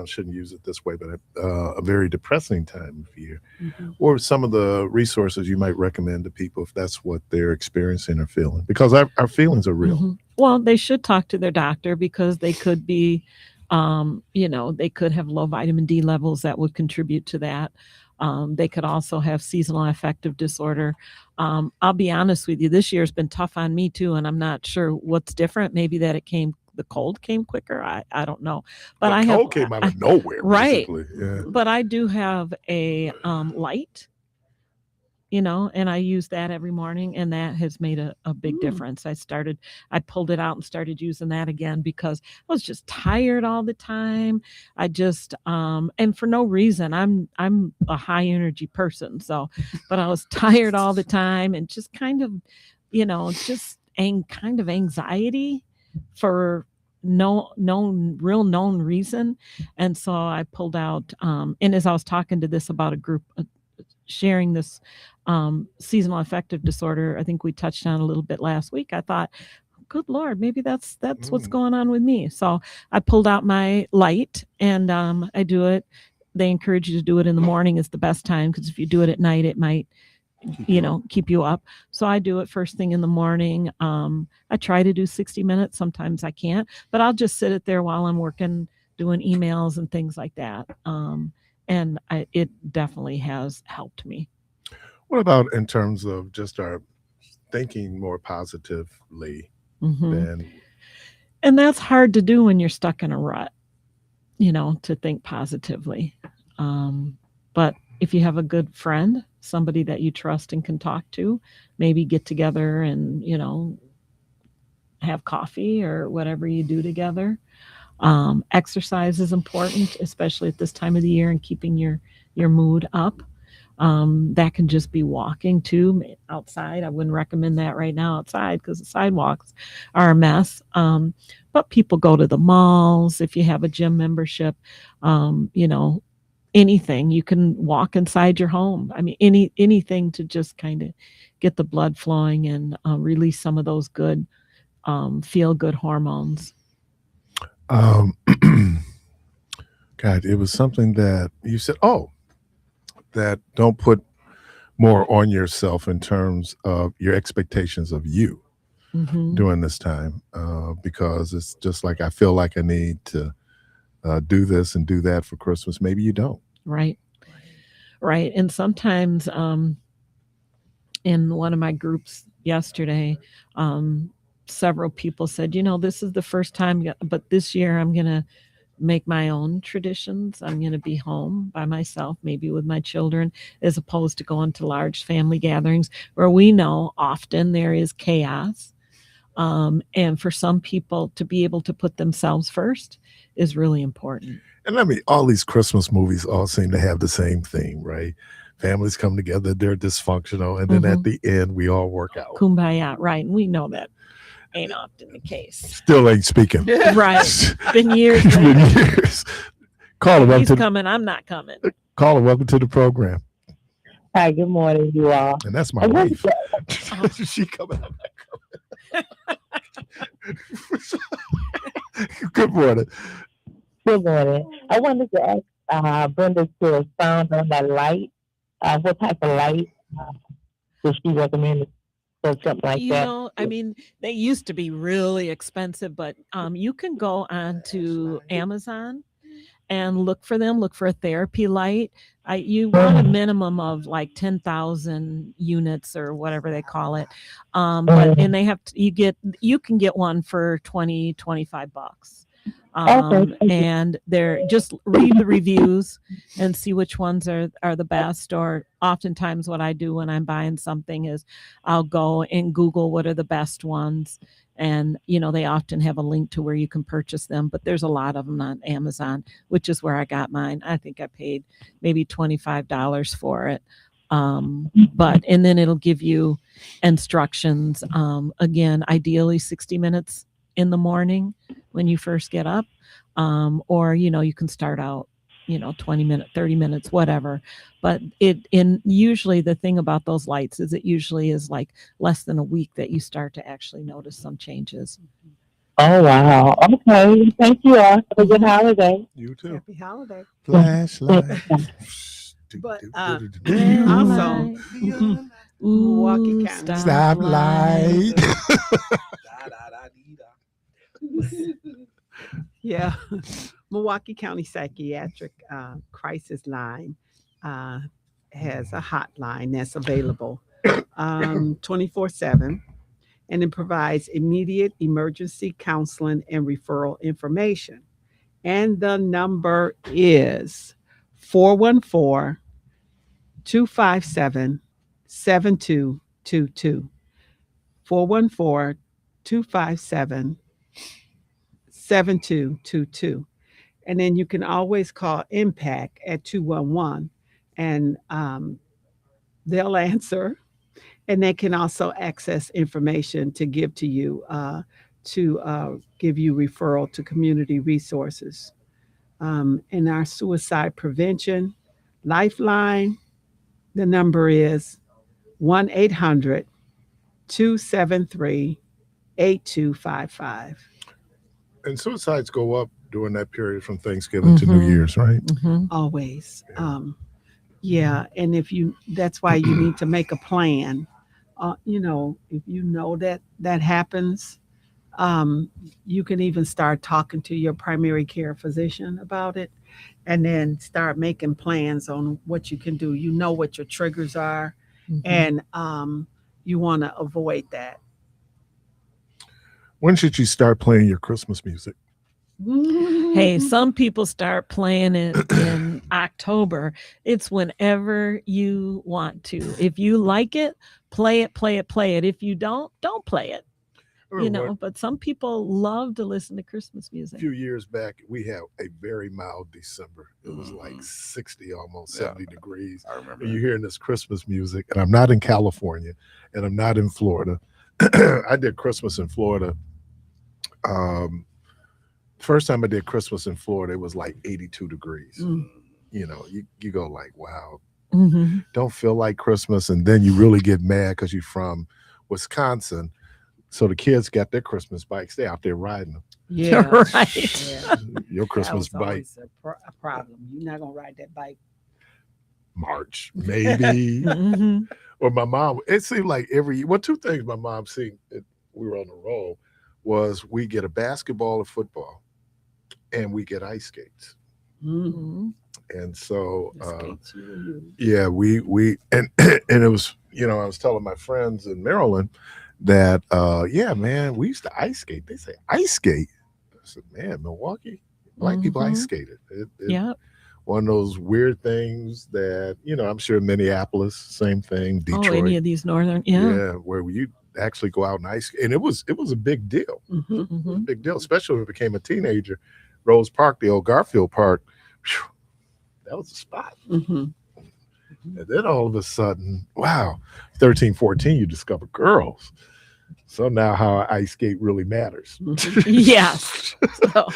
shouldn't use it this way, but a very depressing time of year. Mm-hmm. Or some of the resources you might recommend to people if that's what they're experiencing or feeling, because our feelings are real. Mm-hmm. Well, they should talk to their doctor, because they could be, they could have low vitamin D levels that would contribute to that. They could also have seasonal affective disorder. I'll be honest with you, this year's been tough on me too, and I'm not sure what's different. Maybe that the cold came quicker. I don't know. But the cold came out of nowhere, right? Basically. Yeah. But I do have a light, and I use that every morning, and that has made a big difference. I pulled it out and started using that again because I was just tired all the time. I just, and for no reason, I'm a high energy person. So, but I was tired all the time and just kind of, kind of anxiety for no known reason. And so I pulled out, and as I was talking to this about a group sharing this seasonal affective disorder, I think we touched on a little bit last week, I thought, good Lord, maybe that's what's going on with me. So I pulled out my light, and I do it. They encourage you to do it in the morning. Is the best time, because if you do it at night, it might keep you up. So I do it first thing in the morning. I try to do 60 minutes. Sometimes I can't, but I'll just sit it there while I'm working, doing emails and things like that. And it definitely has helped me. What about in terms of just our thinking more positively? Mm-hmm. And that's hard to do when you're stuck in a rut, to think positively. But if you have a good friend, somebody that you trust and can talk to, maybe get together and, have coffee or whatever you do together. Exercise is important, especially at this time of the year, and keeping your mood up. That can just be walking too outside. I wouldn't recommend that right now outside because the sidewalks are a mess. But people go to the malls. If you have a gym membership, anything. You can walk inside your home. I mean, anything to just kind of get the blood flowing and release some of those good feel good hormones. God, it was something that you said, that don't put more on yourself in terms of your expectations of you during this time, because it's just like, I feel like I need to do this and do that for Christmas. Maybe you don't. Right. And sometimes in one of my groups yesterday, several people said, this is the first time, but this year I'm going to make my own traditions. I'm going to be home by myself, maybe with my children, as opposed to going to large family gatherings where we know often there is chaos. And for some people to be able to put themselves first is really important. And I mean, all these Christmas movies all seem to have the same theme, right? Families come together, they're dysfunctional, and then at the end, we all work out. Kumbaya, right? And we know that ain't often the case. Still ain't speaking. Right. Been years. Caller, he's coming. I'm not coming. Caller, welcome to the program. Hi, good morning, you all. And that's my wife. She coming. I'm not coming. Good morning. Good morning. I wanted to ask Brenda to expound on that light. What type of light does she recommend? Or something like that. I mean, they used to be really expensive, but you can go on to Amazon and look for them. Look for a therapy light. You want a minimum of like 10,000 units or whatever they call it. And they have you can get one for $20-$25. And they're just read the reviews and see which ones are the best. Or oftentimes what I do when I'm buying something is I'll go and Google what are the best ones. And, they often have a link to where you can purchase them, but there's a lot of them on Amazon, which is where I got mine. I think I paid maybe $25 for it. And then it'll give you instructions. Again, ideally 60 minutes in the morning when you first get up, or you can start out 20 minutes, 30 minutes, whatever. But usually the thing about those lights is it usually is like less than a week that you start to actually notice some changes. Oh wow. Okay, thank you all. Have a good holiday. You too. Happy holiday. Flashlight. But also Milwaukee County Stoplight. Yeah, Milwaukee County Psychiatric Crisis Line has a hotline that's available 24/7, and it provides immediate emergency counseling and referral information. And the number is 414-257-7222. 414-257-7222. And then you can always call Impact at 211 and they'll answer. And they can also access information to give to you, to give you referral to community resources. And our suicide prevention lifeline, the number is 1-800-273-8255. And suicides go up during that period from Thanksgiving to New Year's, right? Always. Yeah. And that's why you need to make a plan. If you know that happens, you can even start talking to your primary care physician about it, and then start making plans on what you can do. You know what your triggers are, and you want to avoid that. When should you start playing your Christmas music? Hey, some people start playing it in October. It's whenever you want to. If you like it, play it. If you don't play it. But some people love to listen to Christmas music. A few years back, we had a very mild December. It was like 60, almost 70 degrees. I remember. And you're hearing this Christmas music, and I'm not in California, and I'm not in Florida. I did Christmas in Florida. First time I did Christmas in Florida, it was like 82 degrees. you know, you go like, wow, Mm-hmm. don't feel like Christmas. And then you really get mad because you're from Wisconsin. So the kids got their Christmas bikes. They out there riding them. Yeah, Right. Yeah. Your Christmas that was bike, always a problem. You're not gonna ride that bike. March, maybe. Mm-hmm. Or my mom, it seemed like two things my mom seen, we were on the roll, was we get a basketball or football and we get ice skates. Mm-hmm. And so, The skates you were using. yeah, we and it was, you know, I was telling my friends in Maryland that, yeah, man, we used to ice skate. They say ice skate. I said, man, Milwaukee, black people ice skated. Yeah. One of those weird things that, you know, I'm sure Minneapolis, same thing, Detroit. Oh, any of these northern, yeah. Where you actually go out and ice skate. And it was a big deal. Mm-hmm. It was a big deal, especially when I became a teenager. Rose Park, the old Garfield Park, whew, that was a spot. Mm-hmm. And then all of a sudden, wow, 13, 14, you discover girls. So now how ice skate really matters. Yes. So,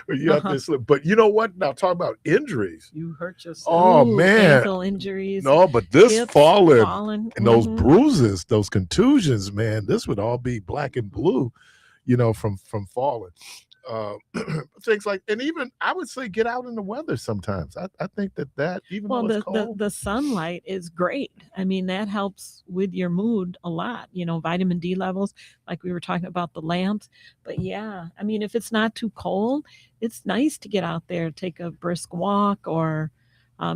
You have this, but you know what? Now talk about injuries. You hurt yourself. Oh, ooh, man. ankle injuries. No, but this hips falling and those Mhm. bruises, those contusions, man, this would all be black and blue, you know, from falling. Things like, and even I would say get out in the weather sometimes. I think that even Well, though it's cold, the sunlight is great. I mean, that helps with your mood a lot. You know, vitamin D levels, like we were talking about the lamps. But yeah, I mean, if it's not too cold, it's nice to get out there, take a brisk walk, or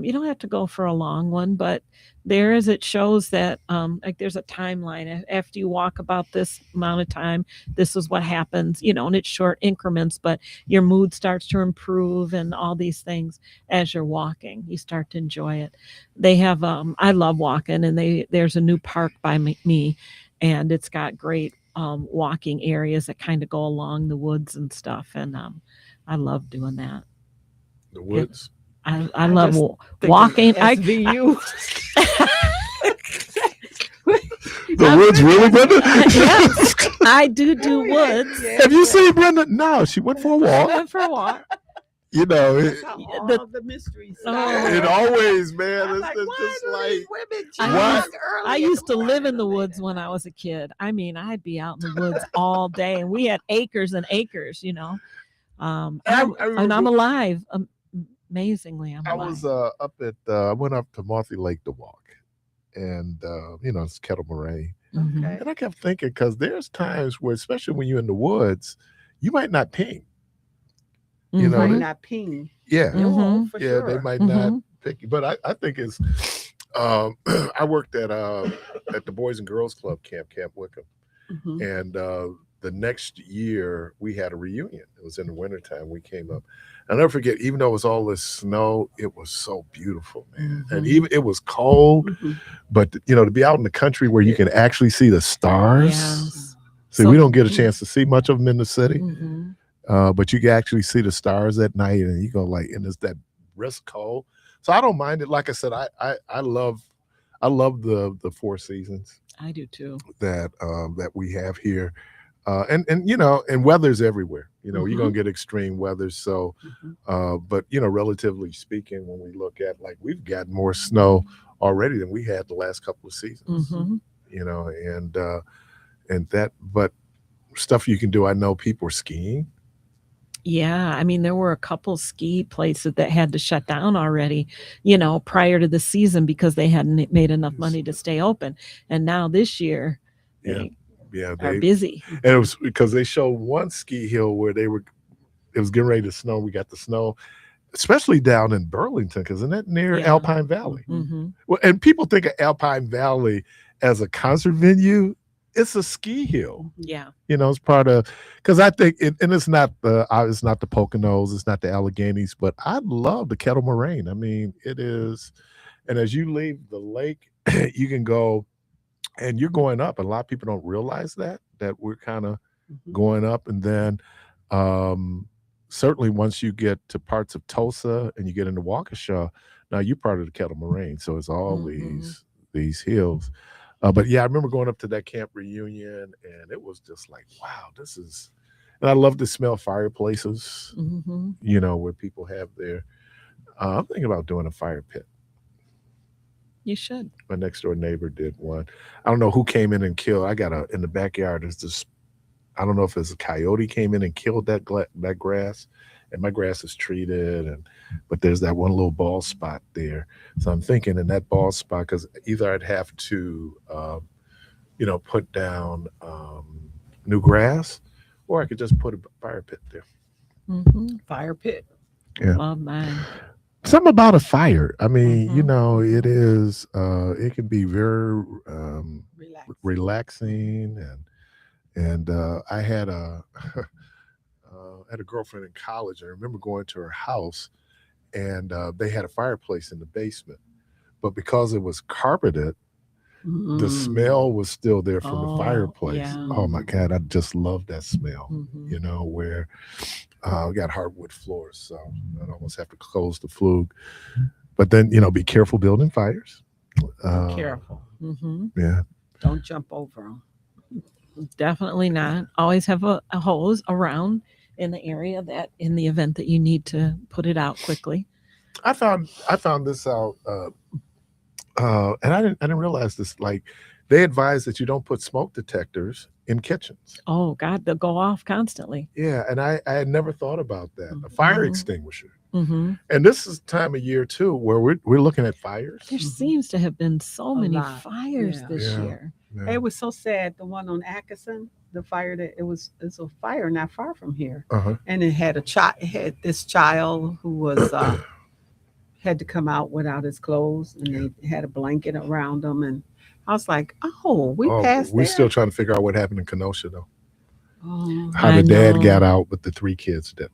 you don't have to go for a long one. But it shows that like there's a timeline. After you walk about this amount of time, this is what happens. You know, and it's short increments, but your mood starts to improve and all these things as you're walking. You start to enjoy it. They have I love walking, and there's a new park by me, and it's got great walking areas that kind of go along the woods and stuff, and I love doing that. the woods. I love just think walking. SVU. The woods really, Brenda? Yes, I do woods. Have you seen Brenda? No, she went for a I walk. went for a walk. You know, All the mysteries. it always, man, I'm it's, like, it's why just do like, these women I jog early I in used the to live in the morning? woods when I was a kid. I mean, I'd be out in the woods all day, and we had acres and acres. You know, and I'm remember- alive. Amazingly, I'm I alive. was up at, I went up to Marthy Lake to walk, and, you know, it's Kettle Moraine. Mhm. Okay. And I kept thinking, because there's times where, especially when you're in the woods, you might not ping. You know, Might they- not ping. Yeah. Mhm. For Yeah, sure. they might not pick you. But I think it's, I worked at the Boys and Girls Club Camp Wickham. Mhm. And the next year we had a reunion. It was in the wintertime. We came up. I'll never forget, even though it was all this snow, it was so beautiful, man. And even it was cold, Mhm. but you know, to be out in the country where you can actually see the stars. Yes. See, So- we don't get a chance to see much of them in the city, Mhm. but you can actually see the stars at night, and you go like, and it's that brisk cold. So I don't mind it. Like I said, I love the 4 seasons I do too. that we have here, and you know, and weather's everywhere. You know, you're gonna get extreme weather. So, but you know, relatively speaking, when we look at, like, we've got more snow already than we had the last couple of seasons. Mhm. You know, and that, but stuff you can do. I know people are skiing. Yeah, I mean, there were a couple ski places that had to shut down already, you know, prior to the season because they hadn't made enough money to stay open. And now this year, Yeah, they yeah, are busy. And it was because they showed one ski hill where it was getting ready to snow. We got the snow, especially down in Burlington, because isn't that near Yeah. Alpine Valley? Hmm. Well, and people think of Alpine Valley as a concert venue. It's a ski hill. Yeah. You know, it's part of, because I think and it's not the Poconos, it's not the Alleghenies, but I love the Kettle Moraine. I mean, it is, and as you leave the lake, you can go, and you're going up. And a lot of people don't realize that we're kind of going up, and then certainly once you get to parts of Tulsa and you get into Waukesha, now you're part of the Kettle Moraine. So it's all these hills. But yeah, I remember going up to that camp reunion, and it was just like, wow, this is, and I love to smell fireplaces, Hmm. you know, where people have their, I'm thinking about doing a fire pit. You should. My next door neighbor did one. I don't know who came in and killed. In the backyard. There's this. I don't know if it's a coyote came in and killed that grass, and my grass is treated, but there's that one little bald spot there. So I'm thinking in that bald spot, because either I'd have to, put down new grass, or I could just put a fire pit there. Mm-hmm. Fire pit. Yeah. Love mine. Something about a fire. I mean, it is. It can be very relaxing, and I had a girlfriend in college. I remember going to her house, and they had a fireplace in the basement, but because it was carpeted, the smell was still there from the fireplace. Yeah. Oh my God, I just love that smell. Where we got hardwood floors, so I'd almost have to close the flue. But then, be careful building fires. Be careful. Yeah. Don't jump over them. Definitely not. Always have a hose around in the area that in the event that you need to put it out quickly. I found this out, and I didn't realize this. Like, they advise that you don't put smoke detectors in kitchens. Oh God, they'll go off constantly. Yeah, and I had never thought about that. A fire extinguisher. Mm-hmm. And this is time of year too where we're looking at fires. There seems to have been so many fires this Yeah. year. Yeah. It was so sad. The one on Atkinson, the fire that it's a fire not far from here, and it had had this child who was had to come out without his clothes, and they had a blanket around him, and I was like, we passed. We're there? still trying to figure out what happened in Kenosha though. Oh, How the dad got out, but the 3 kids didn't.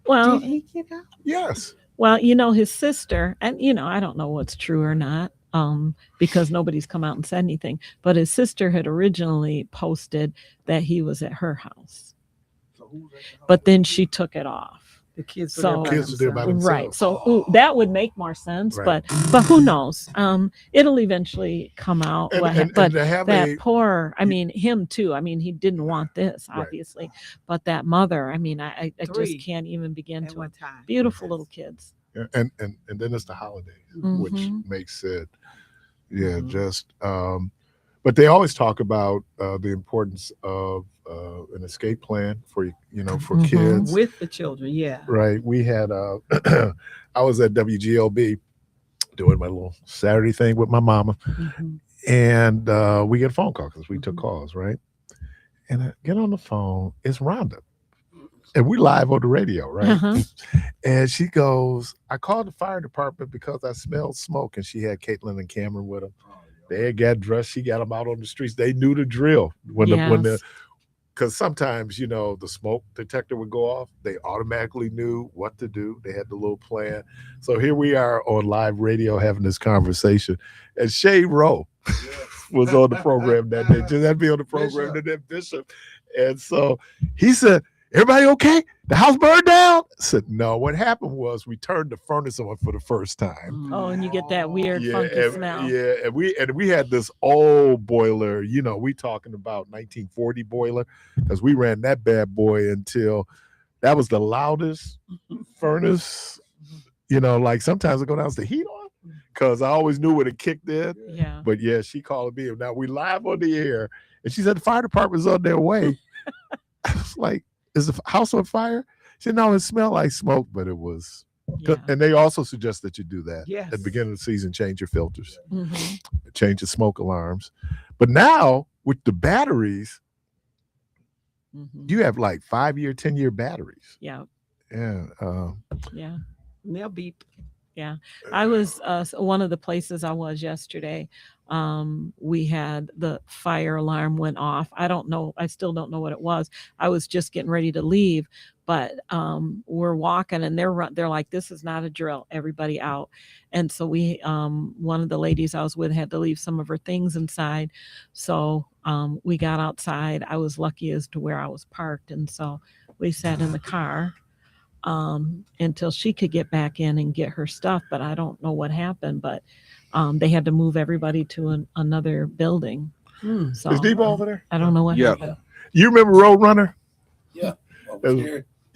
Well, did he get out? Yes. Well, his sister, and I don't know what's true or not, because nobody's come out and said anything. But his sister had originally posted that he was at her house, but then she took it off. The kids were there by themselves. Right. So that would make more sense, Right. but who knows? It'll eventually come out. And But to have that poor, him too. He didn't want this, obviously. But that mother, I just can't even begin at to. one time. Beautiful little kids. Yeah, and then it's the holidays, which makes it, just. But they always talk about the importance of an escape plan for for kids with the children. Yeah. Right. We had I was at WGLB doing my little Saturday thing with my mama, and we get a phone call because we took calls, right? And I get on the phone, it's Rhonda. And we live on the radio, right? And she goes, I called the fire department because I smelled smoke. And she had Caitlin and Cameron with them. They had got dressed. She got them out on the streets. They knew the drill because sometimes, the smoke detector would go off. They automatically knew what to do. They had the little plan. So here we are on live radio having this conversation. And Shay Rowe was on the program that day. Just had to be on the program that day, Bishop. And so he said, everybody okay? The house burned down? I said, no. What happened was we turned the furnace on for the first time. Oh, and you get that weird funky smell. Yeah, and we had this old boiler, we talking about 1940 boiler, because we ran that bad boy until that was the loudest furnace. Like sometimes I go down, the heat on, because I always knew when it kicked in. Yeah. But yeah, she called me. Now we live on the air, and she said the fire department's on their way. I was like, is the house on fire? She said, no, it smelled like smoke, but it was. And they also suggest that you do that at the beginning of the season, change your filters, change the smoke alarms. But now with the batteries, you have like 5-year, 10-year batteries. Yeah. And they'll beep. Yeah. I was one of the places I was yesterday. We had the fire alarm went off. I still don't know what it was. I was just getting ready to leave, but we're walking and they're like, this is not a drill, everybody out. And so we one of the ladies I was with had to leave some of her things inside. So we got outside. I was lucky as to where I was parked, and so we sat in the car until she could get back in and get her stuff. But I don't know what happened, but they had to move everybody to another building. So is Debo over there? I don't know what happened. You remember Roadrunner? Yeah.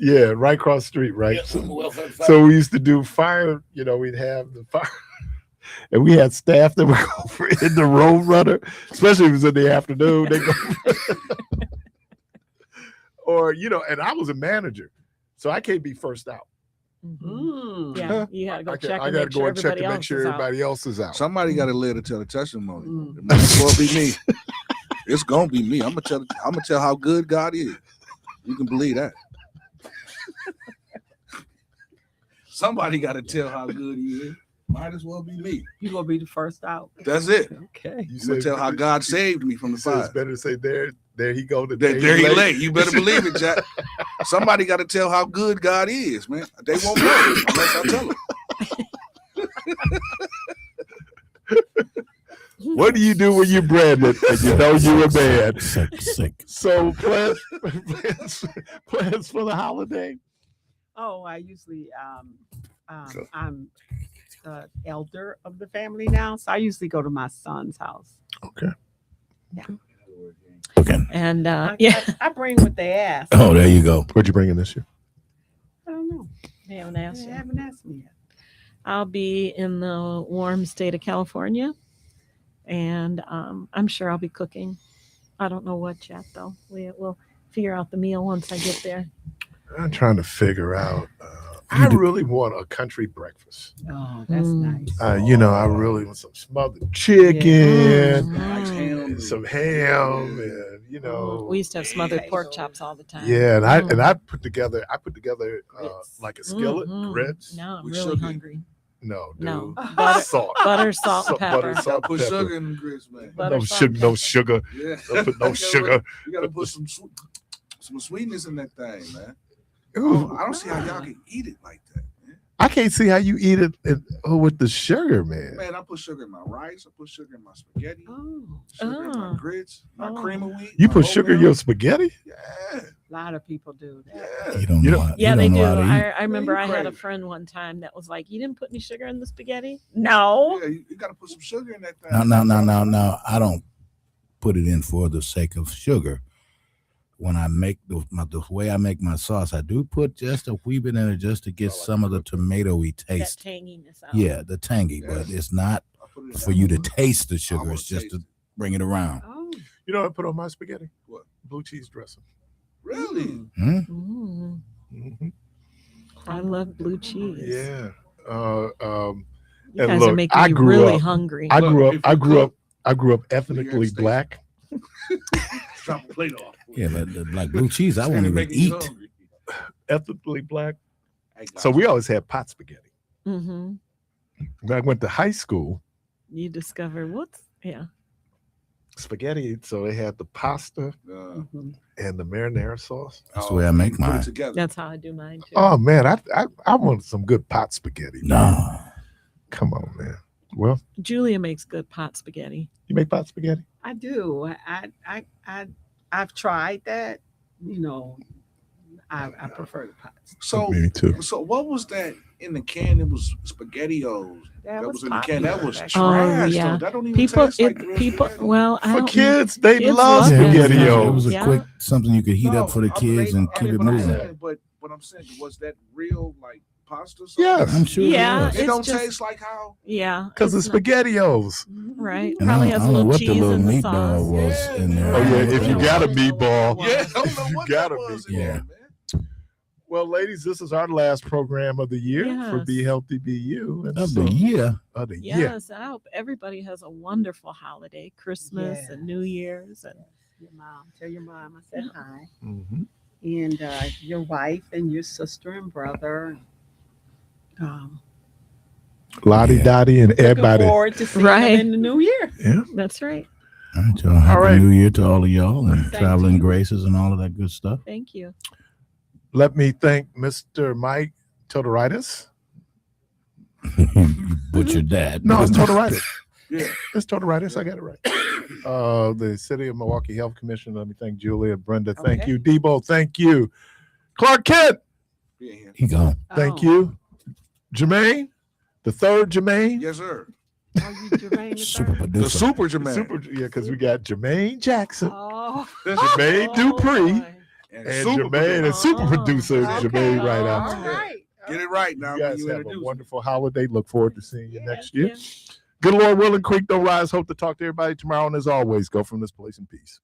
Yeah, right across the street, right? So we used to do fire, we'd have the fire. And we had staff that would go for in the road runner, especially if it was in the afternoon. They go or, and I was a manager, so I can't be first out. Mm-hmm. Yeah, you had to go check. I got to go and check to make sure everybody else is out. Somebody got to live to tell the testimony. It might as well be me. It's gonna be me. I'm gonna tell how good God is. You can believe that. Somebody got to tell how good He is. Might as well be me. You're gonna be the first out. That's it. Okay. You gonna tell how God saved me from the fire. It's better to say there he go. There he lay. You better believe it, Jack. Somebody got to tell how good God is, man. They won't know unless I tell them. What do you do when you branded and you know you were bad? Sick. So plans for the holiday? Oh, I usually I'm the elder of the family now, so I usually go to my son's house. Okay. Yeah. Okay. And I bring what they ask. Oh, there you go. What'd you bring in this year? I don't know. they haven't asked They you. haven't asked me yet. I'll be in the warm state of California, and I'm sure I'll be cooking. I don't know what yet, though. We'll figure out the meal once I get there. I'm trying to figure out. I really want a country breakfast. Oh, that's nice. I really want some smothered chicken, and some ham, and we used to have smothered pork chops all the time. Yeah, and I put together like a skillet grits. Now I'm really hungry. No, dude. No. Butter, salt, and pepper. Butter, salt, Put pepper. sugar in the grits, man. No sugar. Yeah. Don't put no sugar. You gotta put some sweetness in that thing, man. Ooh. I don't see how y'all can eat it like that, man. I can't see how you eat it with the sugar, man. Man, I put sugar in my rice. I put sugar in my spaghetti. Oh. Sugar in my grits. My cream of wheat. You my put sugar in oatmeal. your spaghetti? Yeah. A lot of people do that. Yeah. You don't know how, Yeah, you they don't do. know how to eat. I remember I had a crazy. friend one time that was like, "You didn't put any sugar in the spaghetti?" No. Yeah, you gotta put some sugar in that thing. No. I don't put it in for the sake of sugar. When I make the way I make my sauce, I do put just a wee bit in it just to get some of the tomatoey taste. That tanginess out. Yeah, the tangy, but it's not for you to taste the sugar. It's just to bring it around. Oh. You know what I put on my spaghetti? What? Blue cheese dressing. Really? Hmm? Mm-hmm. I love blue cheese. Yeah. You and guys look, are making I me grew really up- hungry. I grew up ethnically States. black. Drop a plate off. Yeah, but like blue cheese, I won't even eat. Ethnically black. Hey, So we always had pot spaghetti. Mm-hmm. When I went to high school, You discover spaghetti, so they had the pasta and the marinara sauce. That's the way I make put it mine. together. That's how I do mine too. Oh man, I wanted some good pot spaghetti. No. Come on, man. Well, Julia makes good pot spaghetti. you make pot spaghetti? I do. I've tried that. I prefer the pots. So, Me too. so what was that in the can? It was SpaghettiOs. That was in the can. That was popular trash. Oh, yeah. Though. That don't even People, taste like real spaghetti. well, I For don't- kids, they kids love love it. spaghetti. It was a Yeah. quick something you could heat up for the No, kids and keep it but I'm moving. saying- But what I'm saying, was that real like pasta sauce? Yes. I'm sure Yeah, it was. It don't It's just- taste like how. Yeah. Because it's of not- SpaghettiOs. Right. And Probably I has a don't know little what cheese the little in the meatball sauce. was in there. Oh yeah, if you got a Yeah. meatball. Yeah, I don't know You what gotta that was. be. in there, Yeah. man. Well, ladies, this is our last program of the year for Yes. Be Healthy, Be You. And Of the year. Of the year. Yes, I hope everybody has a wonderful holiday, Christmas Yes. and New Year's, and Tell your mom I said hi. Mhm. And your wife and your sister and brother. Lottie Dottie and Looking everybody. forward to seeing Right. them in the new year. Yeah. that's right. All right, y'all. Happy right. New Year to all of y'all and Thank traveling you. graces and all of that good stuff. Thank you. Let me thank Mr. Mike Totoraitis. You butchered that. No, it's Totoraitis. Yeah. It's Totoraitis. I got it right. The City of Milwaukee Health Commission. Let me thank Julia, Brenda. Thank Okay. you. Debo. Thank you. Clark Kent. Yeah, yeah. He gone. Thank Oh. you. Jermaine. The third Jermaine. Yes, sir. Are you Jermaine the Super third? The producer. super Jermaine. Super, yeah, because we got Jermaine Jackson, Oh, Jermaine Oh, Dupree, boy. and Jermaine, and super producer Jermaine right out. All right. Get it right now. You guys have a wonderful holiday. Look forward to seeing you next year. Yeah. Good Lord willing, Creek don't rise. Hope to talk to everybody tomorrow. And as always, go from this place in peace.